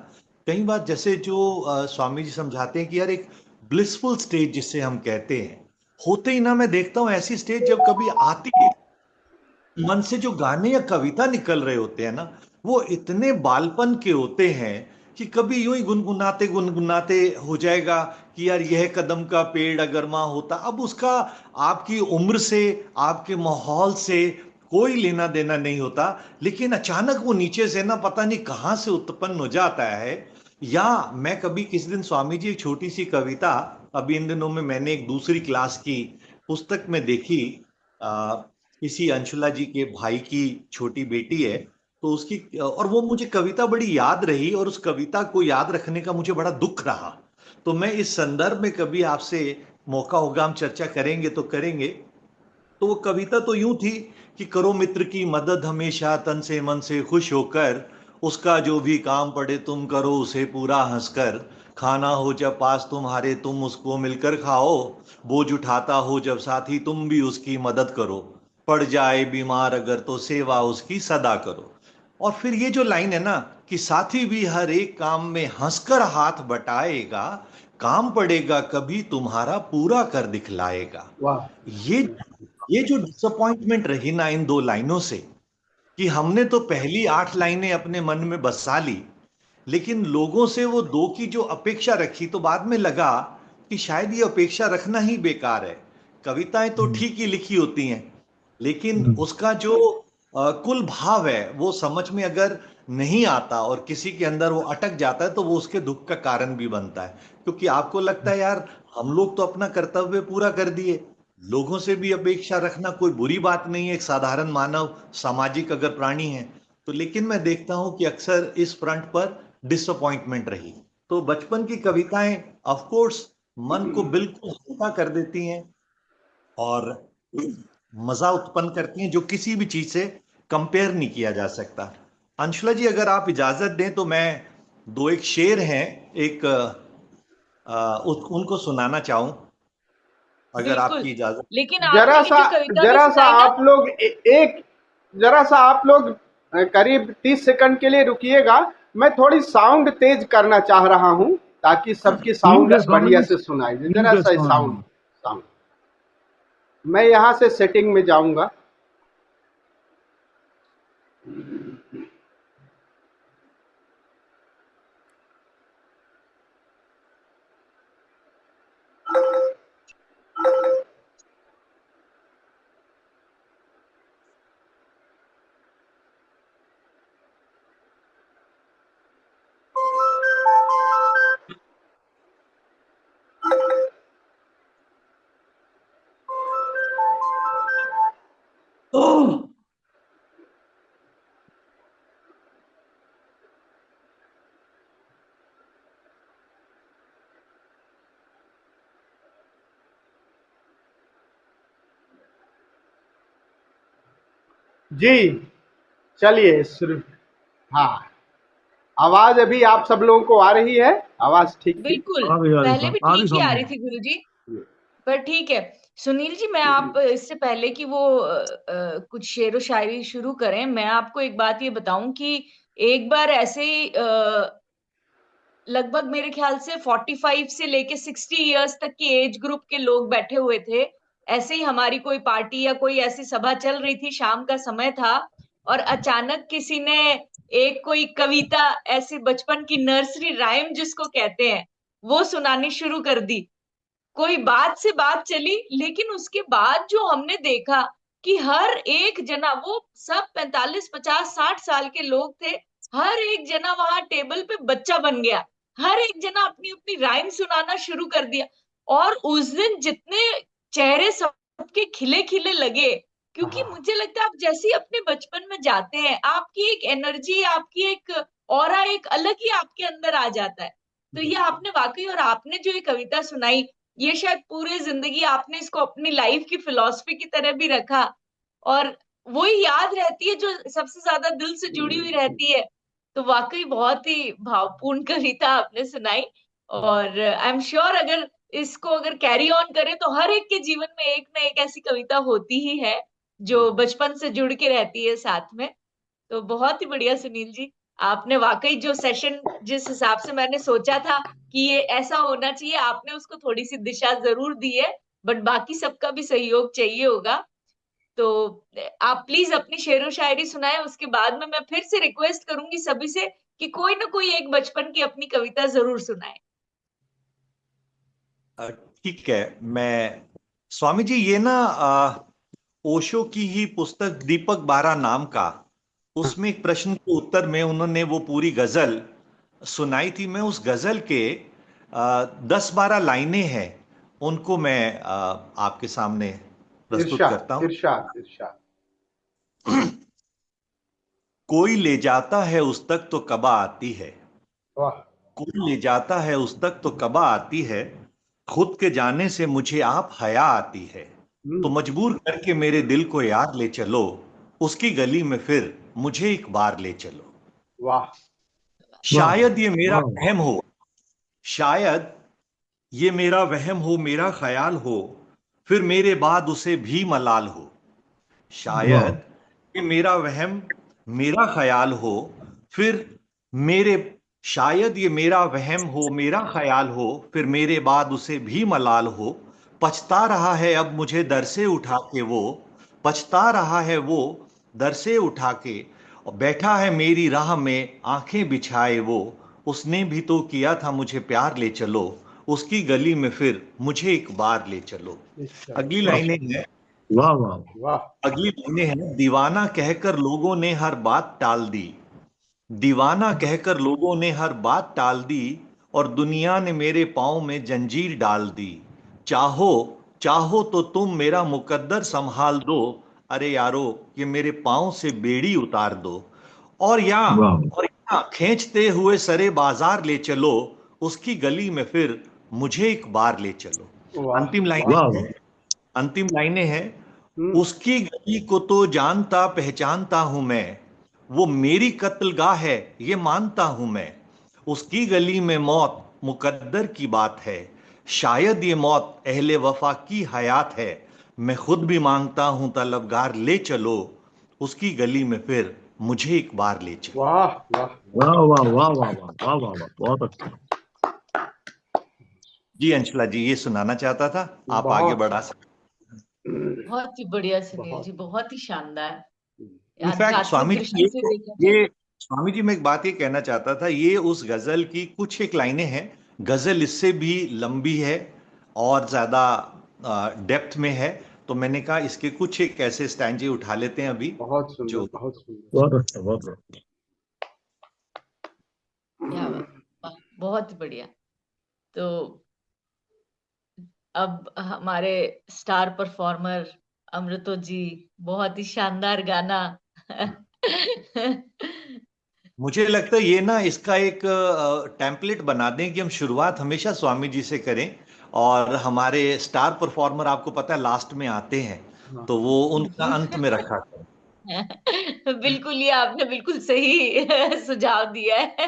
कई बार जैसे जो स्वामी जी समझाते हैं कि यार एक ब्लिसफुल स्टेज जिसे हम कहते हैं, होते ही ना मैं देखता हूं ऐसी स्टेज जब कभी आती है, मन से जो गाने या कविता निकल रहे होते हैं ना, वो इतने बालपन के होते हैं कि कभी यूं ही गुनगुनाते गुनगुनाते हो जाएगा कि यार यह कदम का पेड़ अगर माँ होता। अब उसका आपकी उम्र से, आपके माहौल से कोई लेना देना नहीं होता, लेकिन अचानक वो नीचे से ना पता नहीं कहां से उत्पन्न हो जाता है। या मैं कभी किसी दिन स्वामी जी एक छोटी सी कविता, अभी इन दिनों में मैंने एक दूसरी क्लास की पुस्तक में देखी, किसी अंशुला जी के भाई की छोटी बेटी है, तो उसकी, और वो मुझे कविता बड़ी याद रही, और उस कविता को याद रखने का मुझे बड़ा दुख रहा। तो मैं इस संदर्भ में कभी आपसे मौका होगा हम चर्चा करेंगे तो करेंगे। तो वो कविता तो यूं थी कि करो मित्र की मदद हमेशा तन से मन से खुश होकर, उसका जो भी काम पड़े तुम करो उसे पूरा हंसकर, खाना हो जब पास तुम्हारे तुम उसको मिलकर खाओ, बोझ उठाता हो जब साथी तुम भी उसकी मदद करो, पड़ जाए बीमार अगर तो सेवा उसकी सदा करो। और फिर ये जो लाइन है ना कि साथी भी हर एक काम में हंसकर हाथ बटाएगा, काम पड़ेगा कभी तुम्हारा पूरा कर दिखलाएगा। वाह। ये ये जो डिसअपॉइंटमेंट रही ना इन दो लाइनों से, कि हमने तो पहली 8 लाइनें अपने मन में बसा ली, लेकिन लोगों से वो दो की जो अपेक्षा रखी, तो बाद में लगा कि शायद ये अपेक्षा रखना ही बेकार है। कविताएं तो ठीक ही लिखी होती हैं, लेकिन उसका जो कुल भाव है वो समझ में अगर नहीं आता और किसी के अंदर वो अटक जाता है, तो वो उसके दुख का कारण भी बनता है। क्योंकि आपको लगता है यार हम लोग तो अपना कर्तव्य पूरा कर दिए, लोगों से भी अपेक्षा रखना कोई बुरी बात नहीं है, एक साधारण मानव सामाजिक अगर प्राणी है तो। लेकिन मैं देखता हूं कि अक्सर इस फ्रंट पर डिसअपॉइंटमेंट रही। तो बचपन की कविताएं ऑफ कोर्स मन को बिल्कुल हल्का कर देती हैं और मजा उत्पन्न करती हैं, जो किसी भी चीज से कंपेयर नहीं किया जा सकता। अंशुला जी अगर आप इजाजत दें तो मैं दो एक शेर हैं, एक उनको सुनाना चाहूं, अगर बिल्कुल। आपकी इजाजत। लेकिन जरा आपने सा जो कविता भी जरा सा सुनाई ना, आप लोग जरा सा आप लोग करीब 30 सेकंड के लिए रुकिएगा। मैं थोड़ी साउंड तेज करना चाह रहा हूं ताकि सबकी ठीक साउंड है स्वामी बढ़िया जी, से सुनाई दे। ठीक जरा है सा स्वामी साउंड जी। साउंड मैं यहां से सेटिंग में जाऊंगा। जी चलिए शुरू। हाँ, आवाज अभी आप सब लोगों को आ रही है? आवाज ठीक थी? बिल्कुल आ रही पहले भी ठीक ही आ स्वामी रही जी। थी गुरुजी, पर ठीक है। सुनील जी, मैं आप इससे पहले कि वो कुछ शेरो शायरी शुरू करें, मैं आपको एक बात ये बताऊं कि एक बार ऐसे ही लगभग मेरे ख्याल से 45 से लेके 60 इयर्स तक की एज ग्रुप के लोग बैठे हुए थे। ऐसे ही हमारी कोई पार्टी या कोई ऐसी सभा चल रही थी, शाम का समय था, और अचानक किसी ने एक कोई कविता, ऐसी बचपन की नर्सरी राइम जिसको कहते हैं, वो सुनानी शुरू कर दी। कोई बात से बात चली, लेकिन उसके बाद जो हमने देखा कि हर एक जना, वो सब 45 50 60 साल के लोग थे, हर एक जना वहां टेबल पे बच्चा बन गया। हर एक जना अपनी अपनी राइम सुनाना शुरू कर दिया। और उस दिन जितने चेहरे सबके खिले खिले लगे, क्योंकि मुझे लगता है आप जैसे ही अपने बचपन में जाते हैं, आपकी एक एनर्जी, आपकी एक ऑरा, एक अलग ही आपके अंदर आ जाता है। तो ये आपने वाकई, और आपने जो ये कविता सुनाई, ये शायद पूरे जिंदगी आपने इसको अपनी लाइफ की फिलॉसफी की तरह भी रखा, और वही याद रहती है जो सबसे ज्यादा दिल से जुड़ी हुई रहती है। तो वाकई बहुत ही भावपूर्ण कविता आपने सुनाई, और आई एम श्योर अगर इसको अगर कैरी ऑन करें तो हर एक के जीवन में एक ना एक ऐसी कविता होती ही है जो बचपन से जुड़ के रहती है साथ में। तो बहुत ही बढ़िया सुनील जी, आपने वाकई जो सेशन जिस हिसाब से मैंने सोचा था कि ये ऐसा होना चाहिए, आपने उसको थोड़ी सी दिशा जरूर दी है, बट बाकी सबका भी सहयोग चाहिए होगा। तो आप प्लीज अपनी शेरो शायरी सुनाएं, उसके बाद में मैं फिर से रिक्वेस्ट करूंगी सभी से कि कोई ना कोई एक बचपन की अपनी कविता जरूर सुनाए। ठीक है। मैं स्वामी जी, ये ना ओशो की ही पुस्तक दीपक बारह नाम का, उसमें एक प्रश्न के उत्तर में उन्होंने वो पूरी गजल सुनाई थी। मैं उस गजल के 10-12 लाइनें हैं, उनको मैं आपके सामने प्रस्तुत इरशाद करता हूं। इरशाद इरशाद। कोई ले जाता है उस तक तो कबा आती है, वाह। कोई ले जाता है उस तक तो कबा आती है, खुद के जाने से मुझे आप हया आती है, तो मजबूर करके मेरे दिल को यार ले चलो, उसकी गली में फिर मुझे एक बार ले चलो। वाह। शायद ये मेरा वाह। वहम हो, शायद ये मेरा वहम हो, मेरा ख्याल हो, फिर मेरे बाद उसे भी मलाल हो। वाह। शायद ये मेरा वहम, मेरा ख्याल हो, फिर मेरे शायद ये मेरा वहम हो, मेरा ख्याल हो, फिर मेरे बाद उसे भी मलाल हो। पछता रहा है अब मुझे दर से उठा के वो, पछता रहा है वो दर से उठा के, और बैठा है मेरी राह में आंखें बिछाए वो, उसने भी तो किया था मुझे प्यार ले चलो, उसकी गली में फिर मुझे एक बार ले चलो। अगली लाइनें हैं, वाह वाह। वाह। अगली लाइनें हैं, दीवाना कहकर लोगों ने हर बात टाल दी, दीवाना कहकर लोगों ने हर बात टाल दी, और दुनिया ने मेरे पांव में जंजीर डाल दी। चाहो चाहो तो तुम मेरा मुकद्दर संभाल दो, अरे यारो ये मेरे पांव से बेड़ी उतार दो, और वाह यहाँ खींचते हुए सरे बाजार ले चलो, उसकी गली में फिर मुझे एक बार ले चलो। वाह। अंतिम वाह लाइनें वाह। हैं, अंतिम लाइनें हैं, हम्म। उसकी गली को तो जानता पहचानता हूं मैं, वो मेरी कत्लगाह है ये मानता हूं मैं, उसकी गली में मौत मुकद्दर की बात है, शायद ये मौत अहले वफा की हयात है। मैं खुद भी मांगता हूं तलबगार, ले चलो उसकी गली में फिर मुझे एक बार ले चलो। वाह वाह। वाह वाह वाह वाह वाह वाह वाह वाह, बहुत अच्छा। जी अंशुला जी, ये सुनाना चाहता था, आप आगे बहुत बढ़ा सकते। बहुत ही बढ़िया सुनील बहुत। जी, बहुत ही शानदार। इनफैक्ट अध्यात्म स्वामी जी, दृष्टि से देखा जाए। ये स्वामी जी, मैं एक बात ये कहना चाहता था, ये उस गजल की कुछ एक लाइनें हैं, गजल इससे भी लंबी है और ज्यादा डेप्थ में है, तो मैंने कहा इसके कुछ एक ऐसे स्टैंजे उठा लेते हैं अभी बहुत सुंदर जो। बहुत सुंदर। बहुत अच्छा बहुत अच्छा। क्या बात, वाह, बहुत ही बढ़िया। तो अब हमारे स्टार परफॉर्मर अमृतो जी, बहुत ही शानदार गाना। मुझे लगता है ये ना, इसका एक टेम्पलेट बना दें कि हम शुरुआत हमेशा स्वामी जी से करें और हमारे स्टार परफॉर्मर आपको पता है लास्ट में आते हैं, हाँ। तो वो उनका अंत में रखा करें। बिल्कुल, ये आपने बिल्कुल सही सुझाव दिया है।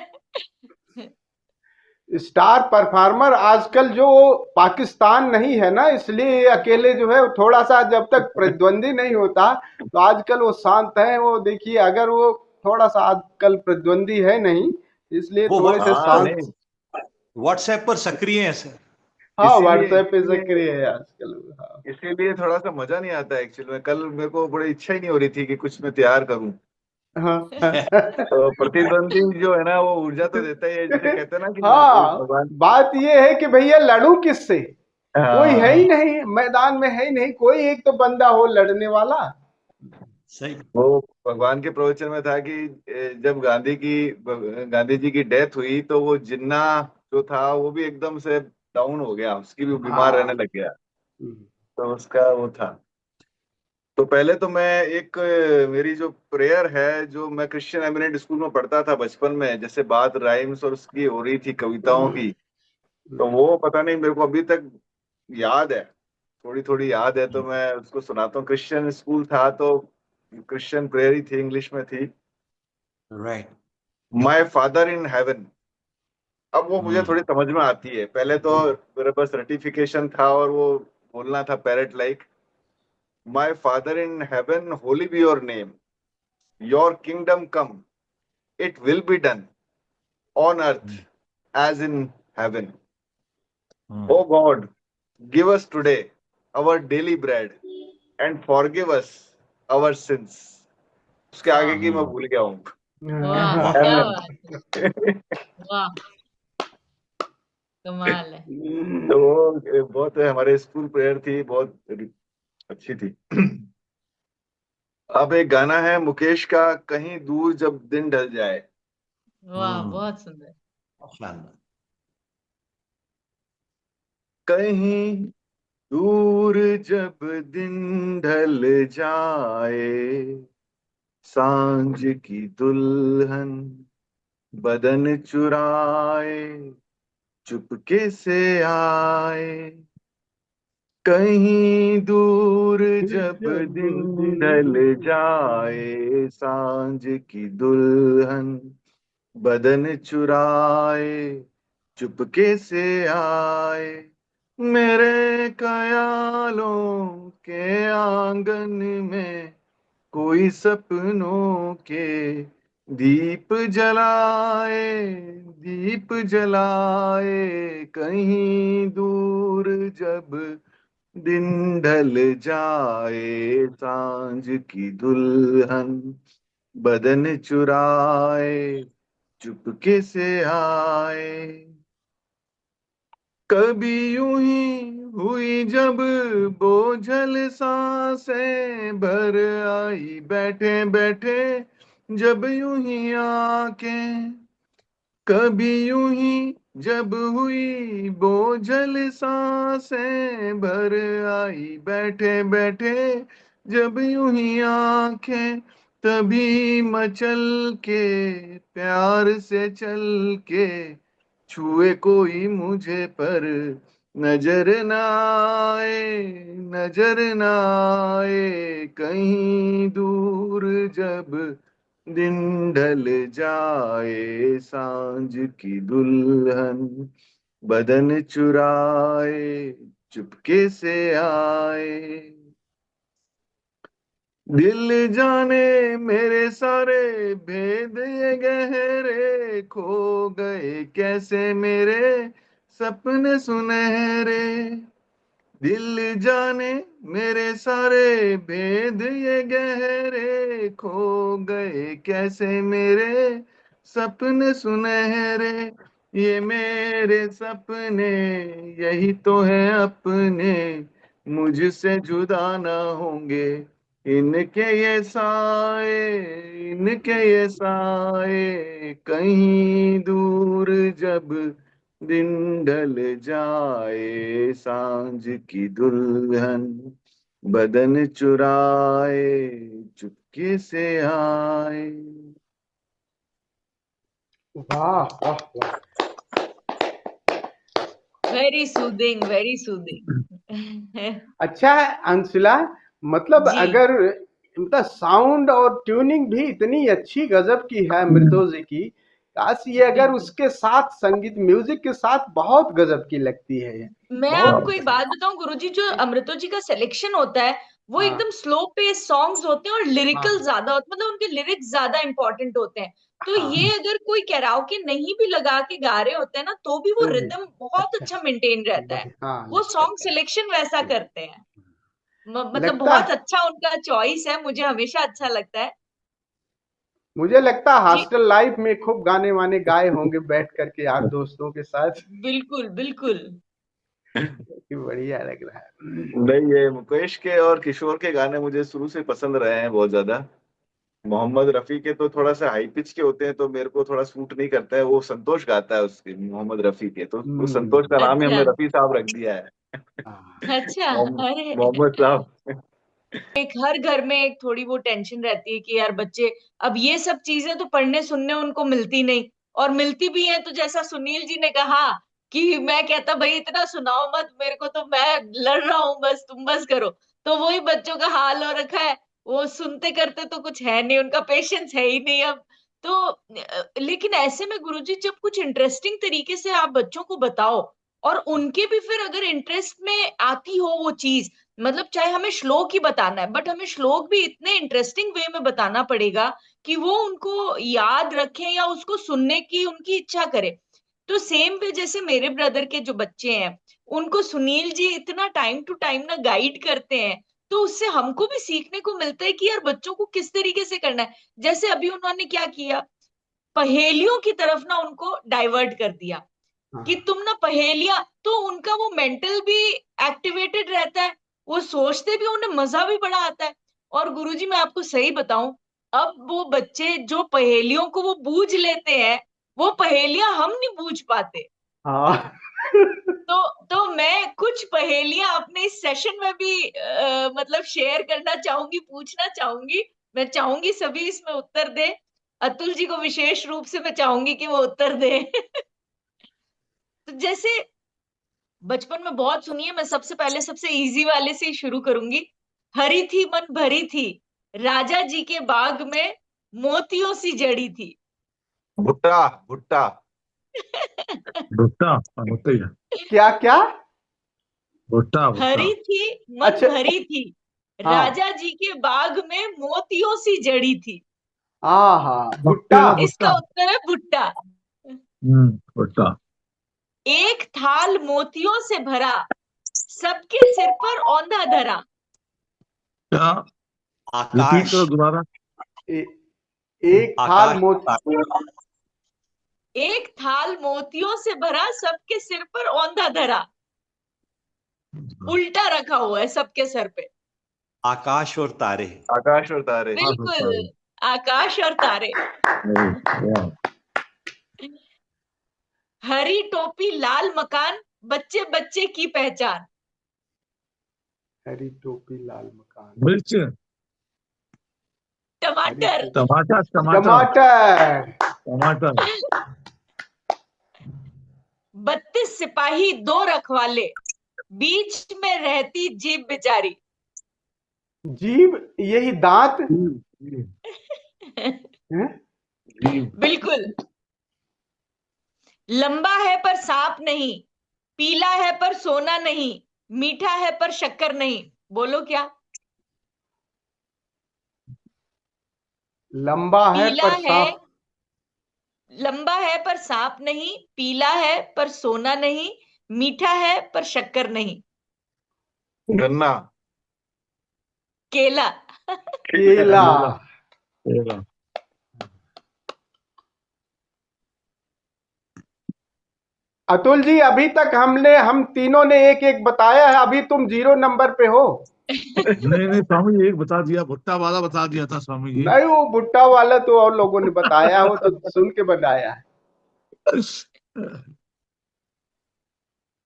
स्टार परफॉर्मर आजकल जो पाकिस्तान नहीं है ना, इसलिए ये अकेले जो है थोड़ा सा जब तक प्रतिद्वंदी नहीं होता तो आजकल वो शांत है। वो देखिए, अगर वो थोड़ा सा आजकल प्रतिद्वंदी है नहीं, इसलिए वो थोड़े से हाँ शांत। नहीं, व्हाट्सएप पर सक्रिय हैं सर। हाँ, इसीलिए व्हाट्सएप पे इसीलिए सक्रिय है आजकल। हाँ इसीलिए थोड़ा सा मजा नहीं आता एक्चुअली में। कल मेरे को बड़ी इच्छा ही नहीं हो रही थी कि कुछ मैं तैयार करूं। हाँ। तो प्रतिद्वंदी जो है ना, वो ऊर्जा तो देता ही है, जैसे कहते हैं ना कि हाँ, भगवान। बात ये है कि भैया लड़ू किससे, कोई है ही हाँ, नहीं मैदान में, है ही नहीं कोई, एक तो बंदा हो लड़ने वाला। सही। वो भगवान के प्रवचन में था कि जब गांधी जी की डेथ हुई तो वो जिन्ना जो था वो भी एकदम से डाउन हो गया, उसकी भी बीमार रहने हाँ। लग गया। तो उसका वो था। तो पहले तो मैं एक मेरी जो प्रेयर है, जो मैं क्रिश्चियन एमिनेंट स्कूल में पढ़ता था बचपन में, जैसे बात राइम्स और उसकी हो रही थी कविताओं की, तो वो पता नहीं मेरे को अभी तक याद है, थोड़ी थोड़ी याद है, तो मैं उसको सुनाता हूँ। क्रिश्चियन स्कूल था तो क्रिश्चियन प्रेयर ही थी, इंग्लिश में थी। Right. My father in heaven. अब वो मुझे थोड़ी समझ में आती है, पहले तो मेरे पास सर्टिफिकेशन था और वो बोलना था parrot like. My father in heaven, Holi be your name, your kingdom come, it will be done on earth as in heaven. Oh God, give us today our daily bread and forgive us our sins. उसके आगे की मैं भूल गया हूँ। वाह, क्या Amen. बात है, वाह, कमाल है। तो वो बहुत हमारे स्कूल प्रेयर थी, बहुत अच्छी थी। अब एक गाना है मुकेश का, कहीं दूर जब दिन ढल जाए। वाह, बहुत सुंदर। शानदार। कहीं दूर जब दिन ढल जाए, सांझ की दुल्हन बदन चुराए, चुपके से आए। कहीं दूर जब जब दिन ढल दिन जाए, सांझ की दुल्हन बदन चुराए, चुपके से आए। मेरे ख्यालों के आंगन में कोई सपनों के दीप जलाए, दीप जलाए। कहीं दूर जब दिन ढल जाए, सांझ की दुल्हन बदन चुराए, चुपके से आए। कभी यूं ही हुई जब बोझल सांसें भर आई, बैठे बैठे जब यूं ही आंखें। कभी यूं ही जब हुई बोझल सांसें भर आई, बैठे बैठे जब यूं ही आंखें। तभी मचल के प्यार से चल के छुए कोई मुझे, पर नजर न आए, नजर न आए। कहीं दूर जब दिन ढल जाए, सांझ की दुल्हन बदन चुराए चुपके से आए, दिल जाने मेरे सारे भेद ये गहरे, खो गए कैसे मेरे सपने सुनहरे। दिल जाने मेरे सारे भेद ये गहरे, खो गए कैसे मेरे सपने सुनहरे। ये मेरे सपने यही तो है अपने, मुझसे जुदा ना होंगे इनके ये साए, इनके ये साए। कहीं दूर जब दिन ढल जाए, सांझ की दुल्हन बदन चुराए चुपके से आए। वाह वाह वाह। Very soothing, very soothing. अच्छा है अंशुला, मतलब जी अगर मतलब साउंड और ट्यूनिंग भी इतनी अच्छी गजब की है अमृतो जी की, काश ये अगर बिल्कुल। उसके साथ संगीत म्यूजिक के साथ बहुत गजब की लगती है ये। मैं बहुत आपको एक बात बताऊं गुरुजी, जो अमृतो जी का सिलेक्शन होता है वो हाँ एकदम स्लो पेस सॉन्ग्स होते हैं और लिरिकल हाँ ज्यादा होते, मतलब उनके लिरिक्स ज्यादा इंपॉर्टेंट होते हैं। तो हाँ ये अगर कोई कैराओके नहीं भी लगा के गा रहे होते हैं ना, तो भी वो तो भी रिदम बहुत अच्छा अच्छा मेंटेन रहता है। बढ़िया, हाँ वो लगता सॉन्ग सिलेक्शन वैसा है। करते हैं। मतलब लगता बहुत अच्छा उनका चॉइस है, मुझे हमेशा अच्छा लगता है। मुझे लगता है जी हॉस्टल लाइफ में खूब गाने वाने गाए होंगे बैठ करके यार दोस्तों के साथ, बिल्कुल बिल्कुल। कि बढ़िया लग रहा है। नहीं, ये मुकेश के और किशोर के गाने मुझे शुरू से पसंद रहे हैं बहुत ज्यादा। मोहम्मद रफी के तो थोड़ा सा हाई पिच के होते हैं, तो मेरे को थोड़ा सूट नहीं करता है। वो संतोष गाता है उसके, मोहम्मद रफी के, तो वो संतोष का नाम ही अच्छा हमने रफी साहब रख दिया है। हाँ अच्छा। अरे मोहम्मद साहब। एक हर घर में एक थोड़ी वो टेंशन रहती है कि यार बच्चे, अब ये सब चीजें तो पढ़ने सुनने उनको मिलती नहीं, और मिलती भी है तो जैसा सुनील जी ने कहा कि मैं कहता भाई इतना सुनाओ मत मेरे को, तो मैं लड़ रहा हूँ बस, तुम बस करो। तो वही बच्चों का हाल हो रखा है, वो सुनते करते तो कुछ है नहीं, उनका पेशेंस है ही नहीं अब। तो लेकिन ऐसे में गुरुजी जब कुछ इंटरेस्टिंग तरीके से आप बच्चों को बताओ, और उनके भी फिर अगर इंटरेस्ट में आती हो वो चीज, मतलब चाहे हमें श्लोक ही बताना है बट हमें श्लोक भी इतने इंटरेस्टिंग वे में बताना पड़ेगा कि वो उनको याद रखें या उसको सुनने की उनकी इच्छा करे। तो सेम वे जैसे मेरे ब्रदर के जो बच्चे हैं, उनको सुनील जी इतना टाइम टू टाइम ना गाइड करते हैं, तो उससे हमको भी सीखने को मिलता है कि यार बच्चों को किस तरीके से करना है। जैसे अभी उन्होंने क्या किया, पहेलियों की तरफ ना उनको डाइवर्ट कर दिया कि हाँ तुम ना पहेलियां, तो उनका वो मेंटल भी एक्टिवेटेड रहता है, वो सोचते भी, उन्हें मजा भी बड़ा आता है। और गुरुजी मैं आपको सही बताऊं, अब वो बच्चे जो पहेलियों को वो बूझ लेते हैं, वो पहेलियां हम नहीं बूझ पाते। हाँ तो मैं कुछ पहेलियां अपने इस सेशन में भी मतलब शेयर करना चाहूंगी, पूछना चाहूंगी। मैं चाहूंगी सभी इसमें उत्तर दे, अतुल जी को विशेष रूप से मैं चाहूंगी कि वो उत्तर दे। तो जैसे बचपन में बहुत सुनी है, मैं सबसे पहले सबसे इजी वाले से ही शुरू करूंगी। हरी थी मन भरी थी, राजा जी के बाग में मोतियों सी जड़ी थी। भुट्टा भुट्टा। भुट्टा। हाँ, भुट्टा ही है। क्या क्या? भुट्टा भुट्टा। हरी थी मन अच्छा भरी थी, हाँ राजा जी के बाग में मोतियों सी जड़ी थी। हाँ हाँ मक्के भुट्टा। का भुट्टा। इसका उत्तर है भुट्टा। भुट्टा। एक थाल मोतियों से भरा, सबके सिर पर औंधा धरा। क्या? रिपीट आकाश। करो दोबारा। ए, एक थाल आकाश और मोती। तारे। एक थाल मोतियों से भरा, सबके सिर पर औंधा धरा, उल्टा रखा हुआ है सबके सर पे। आकाश और तारे। आकाश और तारे। हाँ भुट्टा बिल्कुल, आकाश और तारे। है। वाह। हरी टोपी लाल मकान, बच्चे बच्चे की पहचान। हरी टोपी लाल मकान। मिर्च। हरी टमाटर। टोपी। टमाटर टमाटर। टमाटर। टमाटर। 32 सिपाही 2 रखवाले, बीच में रहती जीप बेचारी। जीभ, यही दांत है। बिल्कुल। लंबा है पर सांप नहीं, पीला है पर सोना नहीं, मीठा है पर शक्कर नहीं, बोलो क्या? लंबा है पीला पर है, सांप। लंबा है पर सांप नहीं, पीला है पर सोना नहीं, मीठा है पर शक्कर नहीं। गन्ना। केला। केला। केला। अतुल जी, अभी तक हम तीनों ने एक एक बताया है, अभी तुम 0 नंबर पे हो। नहीं नहीं स्वामी जी, एक बता दिया, भुट्टा वाला बता दिया था स्वामी जी। नहीं, वो भुट्टा वाला तो और लोगों ने बताया हो, तो सुन के बताया है।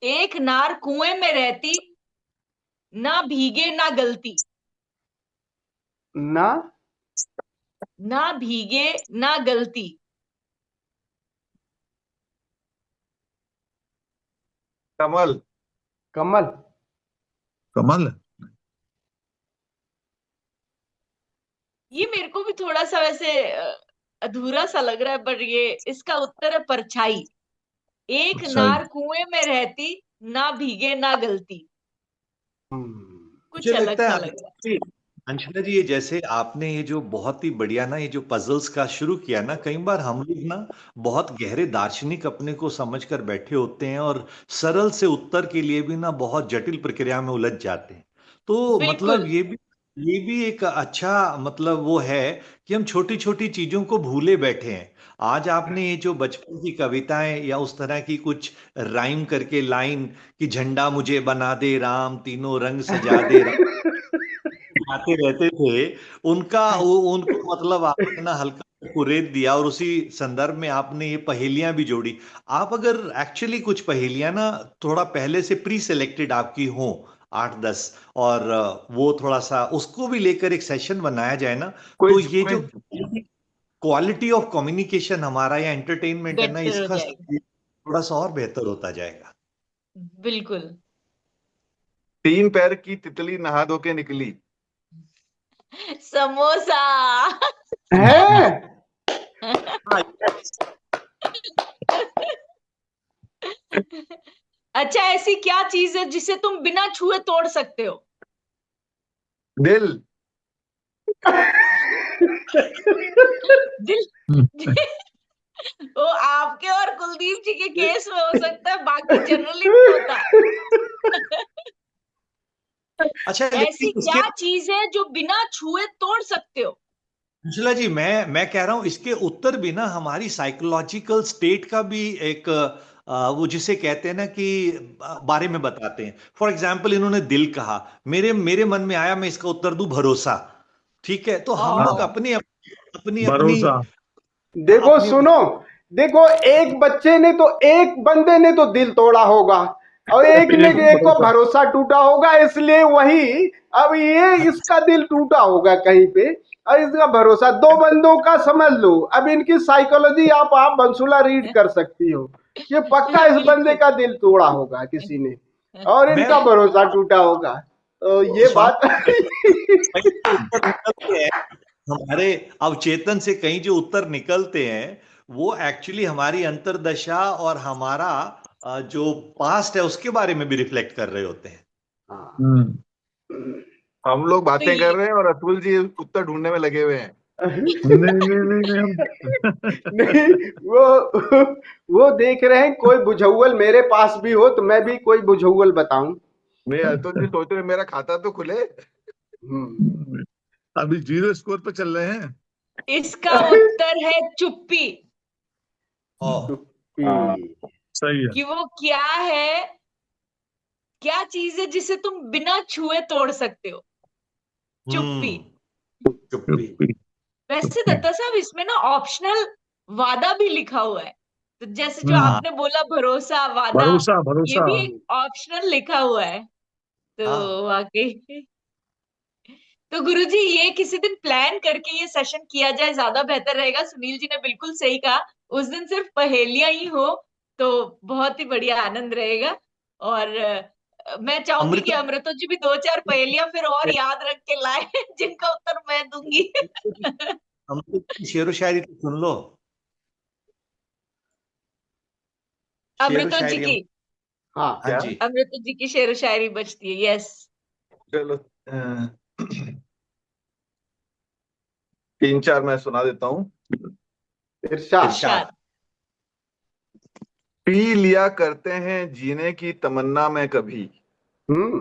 एक नार कुएं में रहती, ना भीगे ना गलती। ना ना भीगे ना गलती। कमल। कमल। कमल। ये मेरे को भी थोड़ा सा वैसे अधूरा सा लग रहा है, पर ये इसका उत्तर है परछाई। एक अच्छा नार कुएं में रहती, ना भीगे ना गलती। कुछ मुझे अलग लगता सा है लग रहा है। अंशना जी, ये जैसे आपने ये जो बहुत ही बढ़िया ना, ये जो पजल्स का शुरू किया ना, कई बार हम लोग ना बहुत गहरे दार्शनिक अपने को समझ कर बैठे होते हैं और सरल से उत्तर के लिए भी ना बहुत जटिल प्रक्रिया में उलझ जाते हैं। तो मतलब बिल्कुल। ये भी एक अच्छा मतलब वो है कि हम छोटी छोटी चीजों को भूले बैठे हैं। आज आपने ये जो बचपन की कविताएं या उस तरह की कुछ राइम करके लाइन कि झंडा मुझे बना दे राम, तीनों रंग सजा दे राम, आते रहते थे, उनको मतलब आपने ना हल्का कुरेद दिया और उसी संदर्भ में आपने ये पहेलियां भी जोड़ी। आप अगर एक्चुअली कुछ पहेलियां ना थोड़ा पहले से प्री सेलेक्टेड आपकी हो 8-10, और वो थोड़ा सा उसको भी लेकर एक सेशन बनाया जाए ना, तो क्विज ये जो क्विज। क्वालिटी ऑफ कम्युनिकेशन हमारा या एंटरटेनमेंट है ना, बेटर हो इसका जाएगा। थोड़ा सा और बेहतर होता जाएगा। बिल्कुल। 3 पैर की तितली नहा धो के निकली। समोसा। है। हाँ, अच्छा, ऐसी क्या चीज है जिसे तुम बिना छुए तोड़ सकते हो? दिल। दिल। वो आपके और कुलदीप जी के केस में हो सकता है, बाकी जनरली नहीं होता। अच्छा, ऐसी लेकिन इसके क्या चीज है जो बिना छुए तोड़ सकते हो? अंशुला जी, मैं कह रहा हूं इसके उत्तर भी ना हमारी साइकोलॉजिकल स्टेट का भी एक वो जिसे कहते हैं ना कि बारे में बताते हैं। फॉर एग्जाम्पल, इन्होंने दिल कहा, मेरे मेरे मन में आया मैं इसका उत्तर दूं भरोसा। ठीक है, तो हम लोग ओ। अपनी अपनी अपनी भरोसा। देखो अपनी सुनो, देखो एक बच्चे ने तो, एक बंदे ने तो दिल तोड़ा होगा और एक एक को भरोसा। भरोसा टूटा होगा, इसलिए वही अब ये इसका दिल टूटा होगा कहीं पे और इसका भरोसा। 2 बंदों का समझ लो, अब इनकी साइकोलॉजी आप बंसुला रीड कर सकती हो। ये पक्का इस बंदे बिल्कुल। का दिल तोड़ा होगा किसी ने और मैं इनका भरोसा टूटा होगा, तो ये बात। स्वामी कई जो उत्तर निकलते हैं हमारे अवचेतन से, कई जो उत्तर निकलते हैं वो एक्चुअली हमारी अंतर्दशा और हमारा जो पास्ट है उसके बारे में भी रिफ्लेक्ट कर रहे होते हैं। हम्म। हम लोग तो बातें कर ये रहे हैं और अतुल जी उत्तर ढूंढने में लगे हुए हैं। नहीं नहीं नहीं नहीं हम नहीं, वो देख रहे हैं कोई बुझौल मेरे पास भी हो तो मैं भी कोई बुझौल बताऊं। नहीं, अतुल जी सोच रहे हैं, मेरा खाता तो खुले। हम्म। अभी 0 स्कोर पे चल रहे हैं। इसका उत्तर है चुप्पी। और चुप्पी। सही है। कि वो क्या है, क्या चीज है जिसे तुम बिना छुए तोड़ सकते हो? चुप्पी। चुप्पी। चुप्पी। वैसे चुप्पी। दत्ता साहब, इसमें ना ऑप्शनल वादा भी लिखा हुआ है, तो जैसे जो हम्म। हाँ आपने बोला भरोसा वादा, भरोसा ये भरोसा। भी एक ऑप्शनल लिखा हुआ है। हाँ। तो वाकई, तो गुरुजी ये किसी दिन प्लान करके ये सेशन किया जाए, ज्यादा बेहतर रहेगा। सुनील जी ने बिल्कुल सही कहा, उस दिन सिर्फ पहेलियां ही हो तो बहुत ही बढ़िया आनंद रहेगा। और मैं चाहूंगी कि अमृता अमृतो जी भी 2-4 पहेलियां फिर और याद रख के लाए जिनका उत्तर मैं दूंगी। अमृता की शेरो शायरी तो सुन लो। शेरो अमृतो जी शायरी की। हाँ हाँ क्या? जी। अमृता जी की शेर व शायरी बजती है। यस। चलो 3-4 मैं सुना देता हूँ। इरशाद। इरशाद। पी लिया करते हैं जीने की तमन्ना में कभी, हम्म।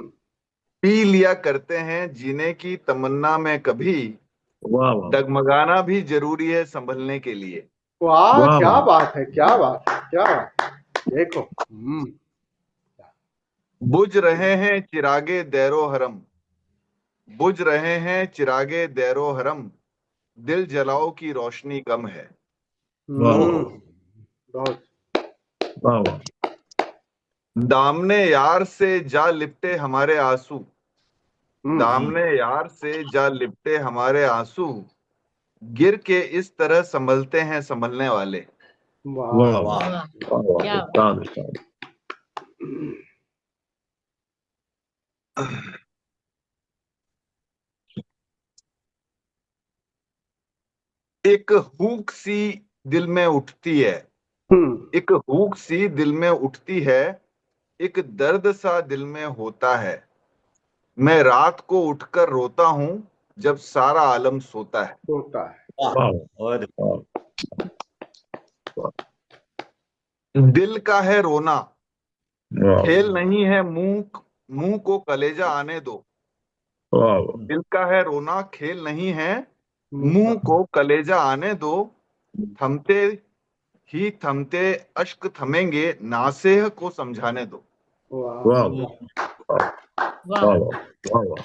पी लिया करते हैं जीने की तमन्ना में कभी, वाह वाह डगमगाना भी जरूरी है संभलने के लिए। वाह, वाह क्या वाह बात है, क्या बात है, क्या बात है। देखो। बुझ रहे हैं चिरागे दैरो हरम, बुझ रहे हैं चिरागे दैरो हरम, दिल जलाओ की रोशनी कम है। वाह वाह बहुत। वाह वाह दामने यार से जा लिपटे हमारे आंसू, हम्म। दामने यार से जा लिपटे हमारे आंसू, गिर के इस तरह संभलते हैं संभलने वाले। वाह। वाह वाह वाह। वाह, वाह वाह क्या उस्ताद उस्ताद। एक हुक सी दिल में उठती है, हम्म। एक हुक सी दिल में उठती है, एक दर्द सा दिल में होता है, मैं रात को उठकर रोता हूं जब सारा आलम सोता है। होता है। वाह। वाह और वाह वाह दिल का है रोना, वाह खेल नहीं है मुंह, मुंह को कलेजा आने दो, वाह दिल का है रोना खेल नहीं है, मुंह मुंह को कलेजा आने दो, थमते ही थमते अश्क थमेंगे नासेह को समझाने दो। वाह वाह वाह। वाह वाह। वाह वाह वाह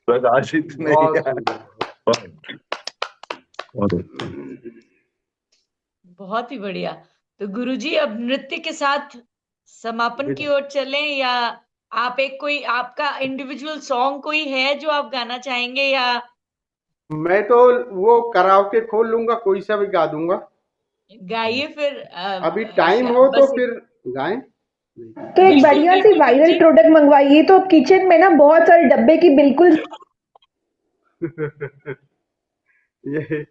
बस आज इतने ही बहुत है। सुंदर। वाह बहुत अच्छा। बहुत ही बढ़िया। तो गुरुजी अब नृत्य के साथ समापन की विदा। ओर चलें, या आप एक कोई आपका इंडिविजुअल सॉन्ग कोई है जो आप गाना चाहेंगे, या मैं तो वो कराओके खोल लूंगा, कोई सा भी गा दूंगा। गाइए फिर। अभी टाइम हो तो बस फिर गाएं। तो एक बिल्कुल बढ़िया सी बिल्कुल वायरल गुरुजी। प्रोडक्ट मंगवाइए, तो अब किचन में ना बहुत सारे डब्बे की बिल्कुल ये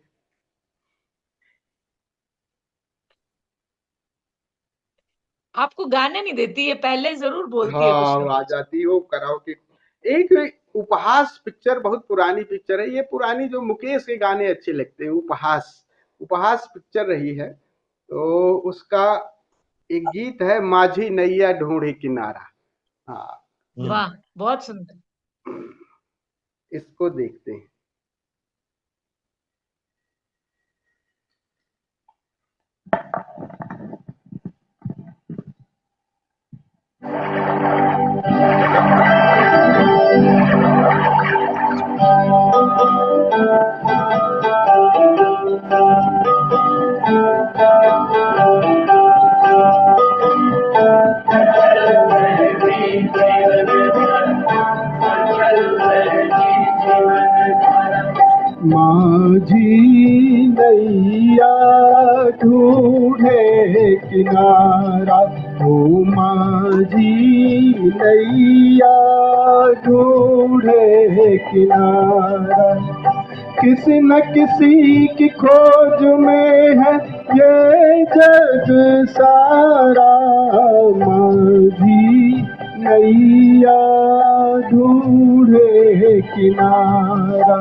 आपको गाने नहीं देती है, पहले जरूर बोलती है कुछ ना हाँ, आ कुछ। जाती हो कराओके। एक उपहास पिक्चर, बहुत पुरानी पिक्चर है ये, पुरानी जो मुकेश के गाने अच्छे लगते हैं। उपहास, उपहास पिक्चर रही है, तो उसका एक गीत है, माझी नैया ढूंढे किनारा। हाँ, वाह, बहुत सुंदर। इसको देखते हैं। माझी नैया ढूंढे किनारा, ओ माझी नैया ढूंढे किनारा, किसी न किसी की खोज में है ये जग सारा, माझी नैया ढूंढे किनारा,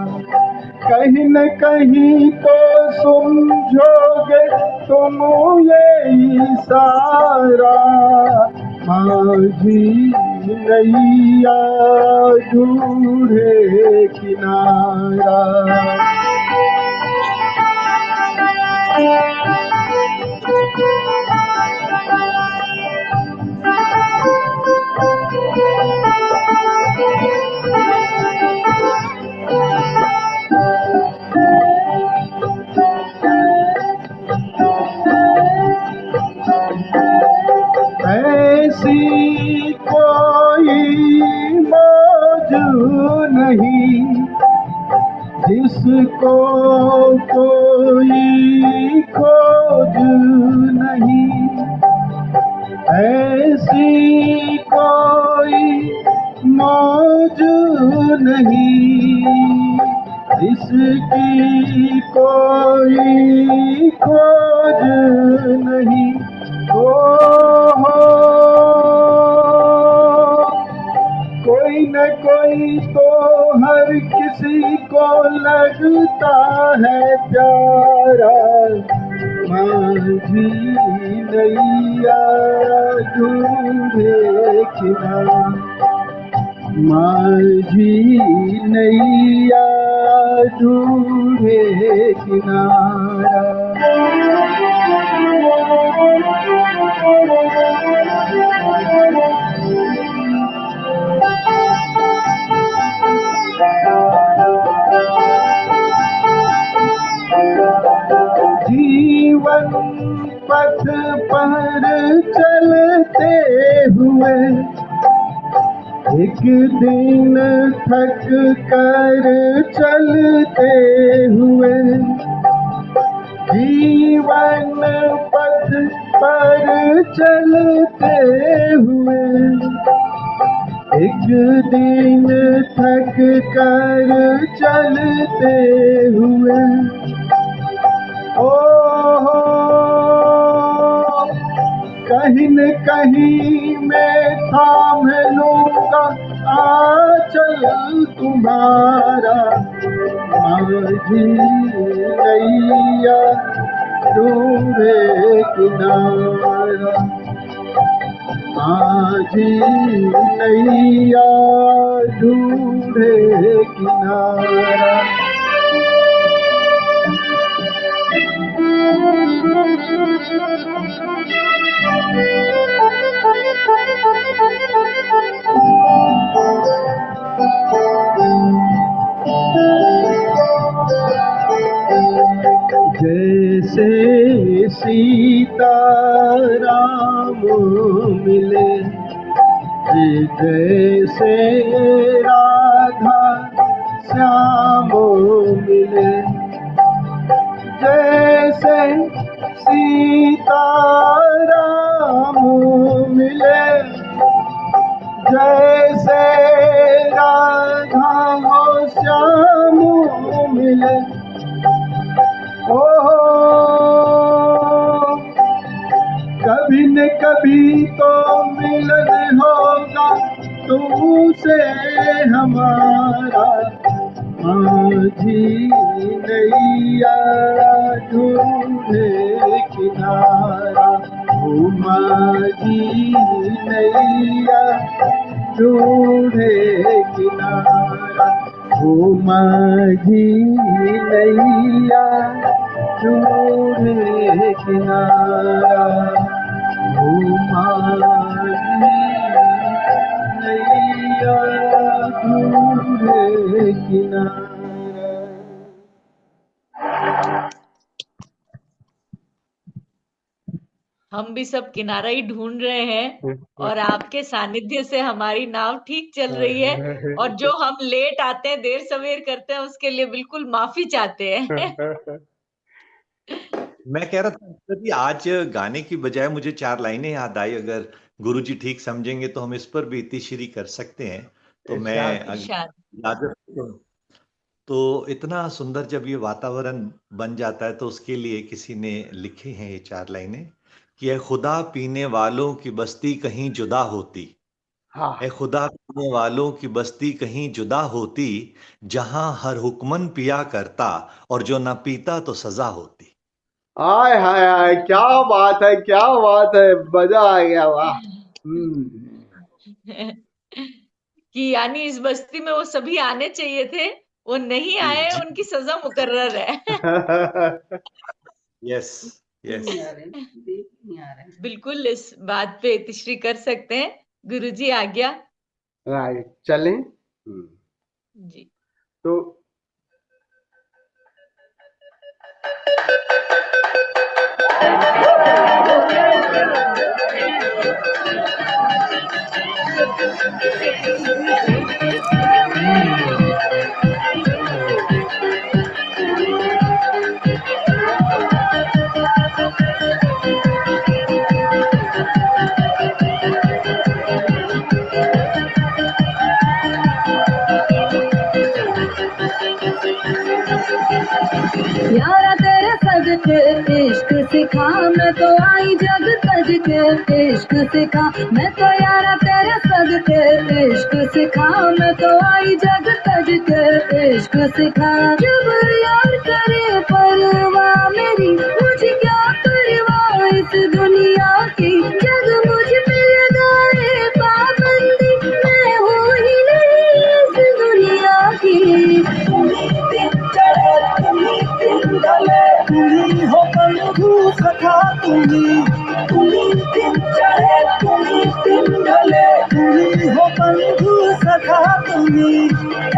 कहीं न कहीं तो समझोगे तुम ये इशारा, माझी नैया ढूंढे किनारा। ऐसी कोई मौज नहीं जिसको कोई खोज नहीं, ऐसी कोई मौज नहीं जिसकी कोई खोज नहीं। ओ हो कोई तो हर किसी को लगता है प्यारा, माझी नैया ढूंढे किनारा, माझी नैया ढूंढे किनारा। जीवन पथ पर चलते हुए एक दिन थक कर चलते हुए, जीवन पथ पर चलते हुए एक दिन थक कर चलते हुए, ओ कहीं न कहीं मैं थाम लूंगा आंचल तुम्हारा, माझी नैया ढूंढे किनारा, माझी नैया ढूंढे किनारा। जैसे सीता राम मिले, जैसे राधा श्याम मिले, जैसे सीता राम मिले, जैसे राधा श्याम मिले, ओ कभी न कभी तो मिलन होगा तुमसे हमारा, माझी नैया ढूंढे किनारा, ओ माझी नैया ढूंढे किनारा, ओ माझी नैया ढूंढे किनारा, ओ माझी नैया ढूंढे किनारा। हम भी सब किनारा ही ढूंढ रहे हैं और आपके सानिध्य से हमारी नाव ठीक चल रही है, और जो हम लेट आते हैं, देर सवेर करते हैं, उसके लिए बिल्कुल माफी चाहते हैं। मैं कह रहा था कि आज गाने की बजाय मुझे 4 लाइनें याद आई, अगर गुरुजी ठीक समझेंगे तो हम इस पर भी इतिश्री कर सकते हैं। तो मैं तो इतना सुंदर जब ये वातावरण बन जाता है तो उसके लिए किसी ने लिखे हैं ये 4 लाइनें कि ए खुदा पीने वालों की बस्ती कहीं जुदा होती, ए खुदा पीने वालों की बस्ती कहीं जुदा होती, जहां हर हुक्मन पिया करता और जो ना पीता तो सजा होती। हाय हाय हाय, क्या बात है, क्या बात है, मजा आ गया, वाह। कि यानी इस बस्ती में वो सभी आने चाहिए थे, वो नहीं आए, उनकी सजा मुकर्रर है। यस यस, बिल्कुल इस बात पे इतिश्री कर सकते हैं। गुरुजी आज्ञा। राइट, चलें जी। तो यारा तेरे सदके इश्क सिखा, मैं तो आई जग तज के इश्क सिखा मैं तो यारा तेरे सदके इश्क सिखा मैं तो आई जग तज के इश्क सिखा जब यार करे परवाह मेरी मुझे क्या परवाह इस दुनिया की जग मुझ पे लगाए पाबंदी मैं हूँ ही नहीं इस दुनिया की। चढ़े तुम्ही दिन ढले तुम्ही हो बंधु सखा तुम्ही दिन चढ़े तुम्ही दिन ढले तुम्ही हो बंधु सखा तुम्ही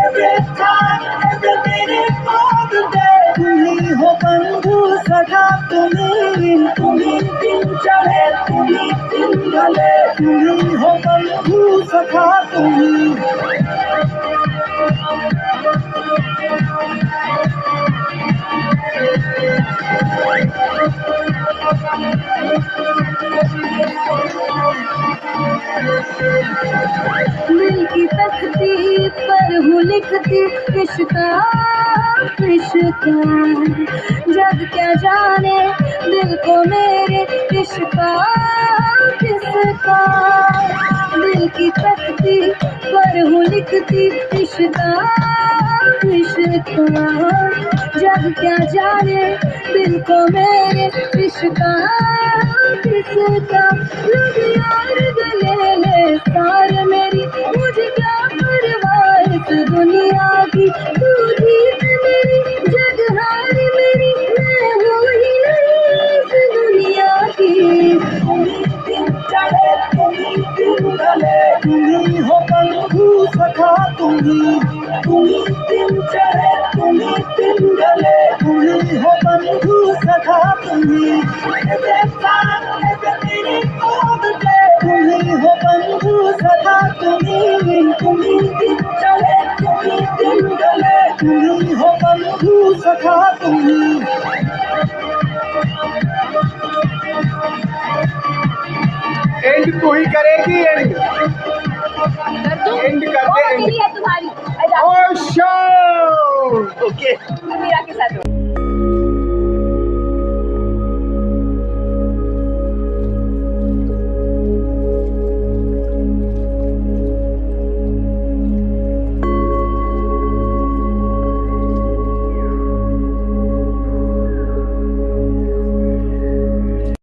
every time every minute of the day तुम्ही हो बंधु सखा तुम्ही दिन चढ़े तुम्ही दिन ढले तुम्ही हो बंधु सखा तुम्ही। दिल की तख्ती पर हूँ लिखती इश्का जग क्या जाने दिल को मेरे इश्का किसका दिल की तख्ती पर हूँ लिखती इश्का जग क्या जाने दिल को मेरे इश्का किसका लग यार गले ले सार मेरी मुझे क्या परवाह इस दुनिया की तू जीत मेरी जग हार मेरी मैं हूँ ही नहीं इस दुनिया की। दिन चढ़े तुम्ही दिन ढले तुम्ही हो बंधु सखा तुम्ही दिन चढ़े तुम्ही दिन ढले तुम्ही हो बंधु सखा तुम्ही तुम्ही हो बंधु सखा तुम्ही दिन चढ़े तुम्ही दिन ढले तुम्ही हो बंधु सखा तुम्ही। एंड तू ही करेगी एंड कर दे एंड तुम्हारी ओ शो मीरा के साथ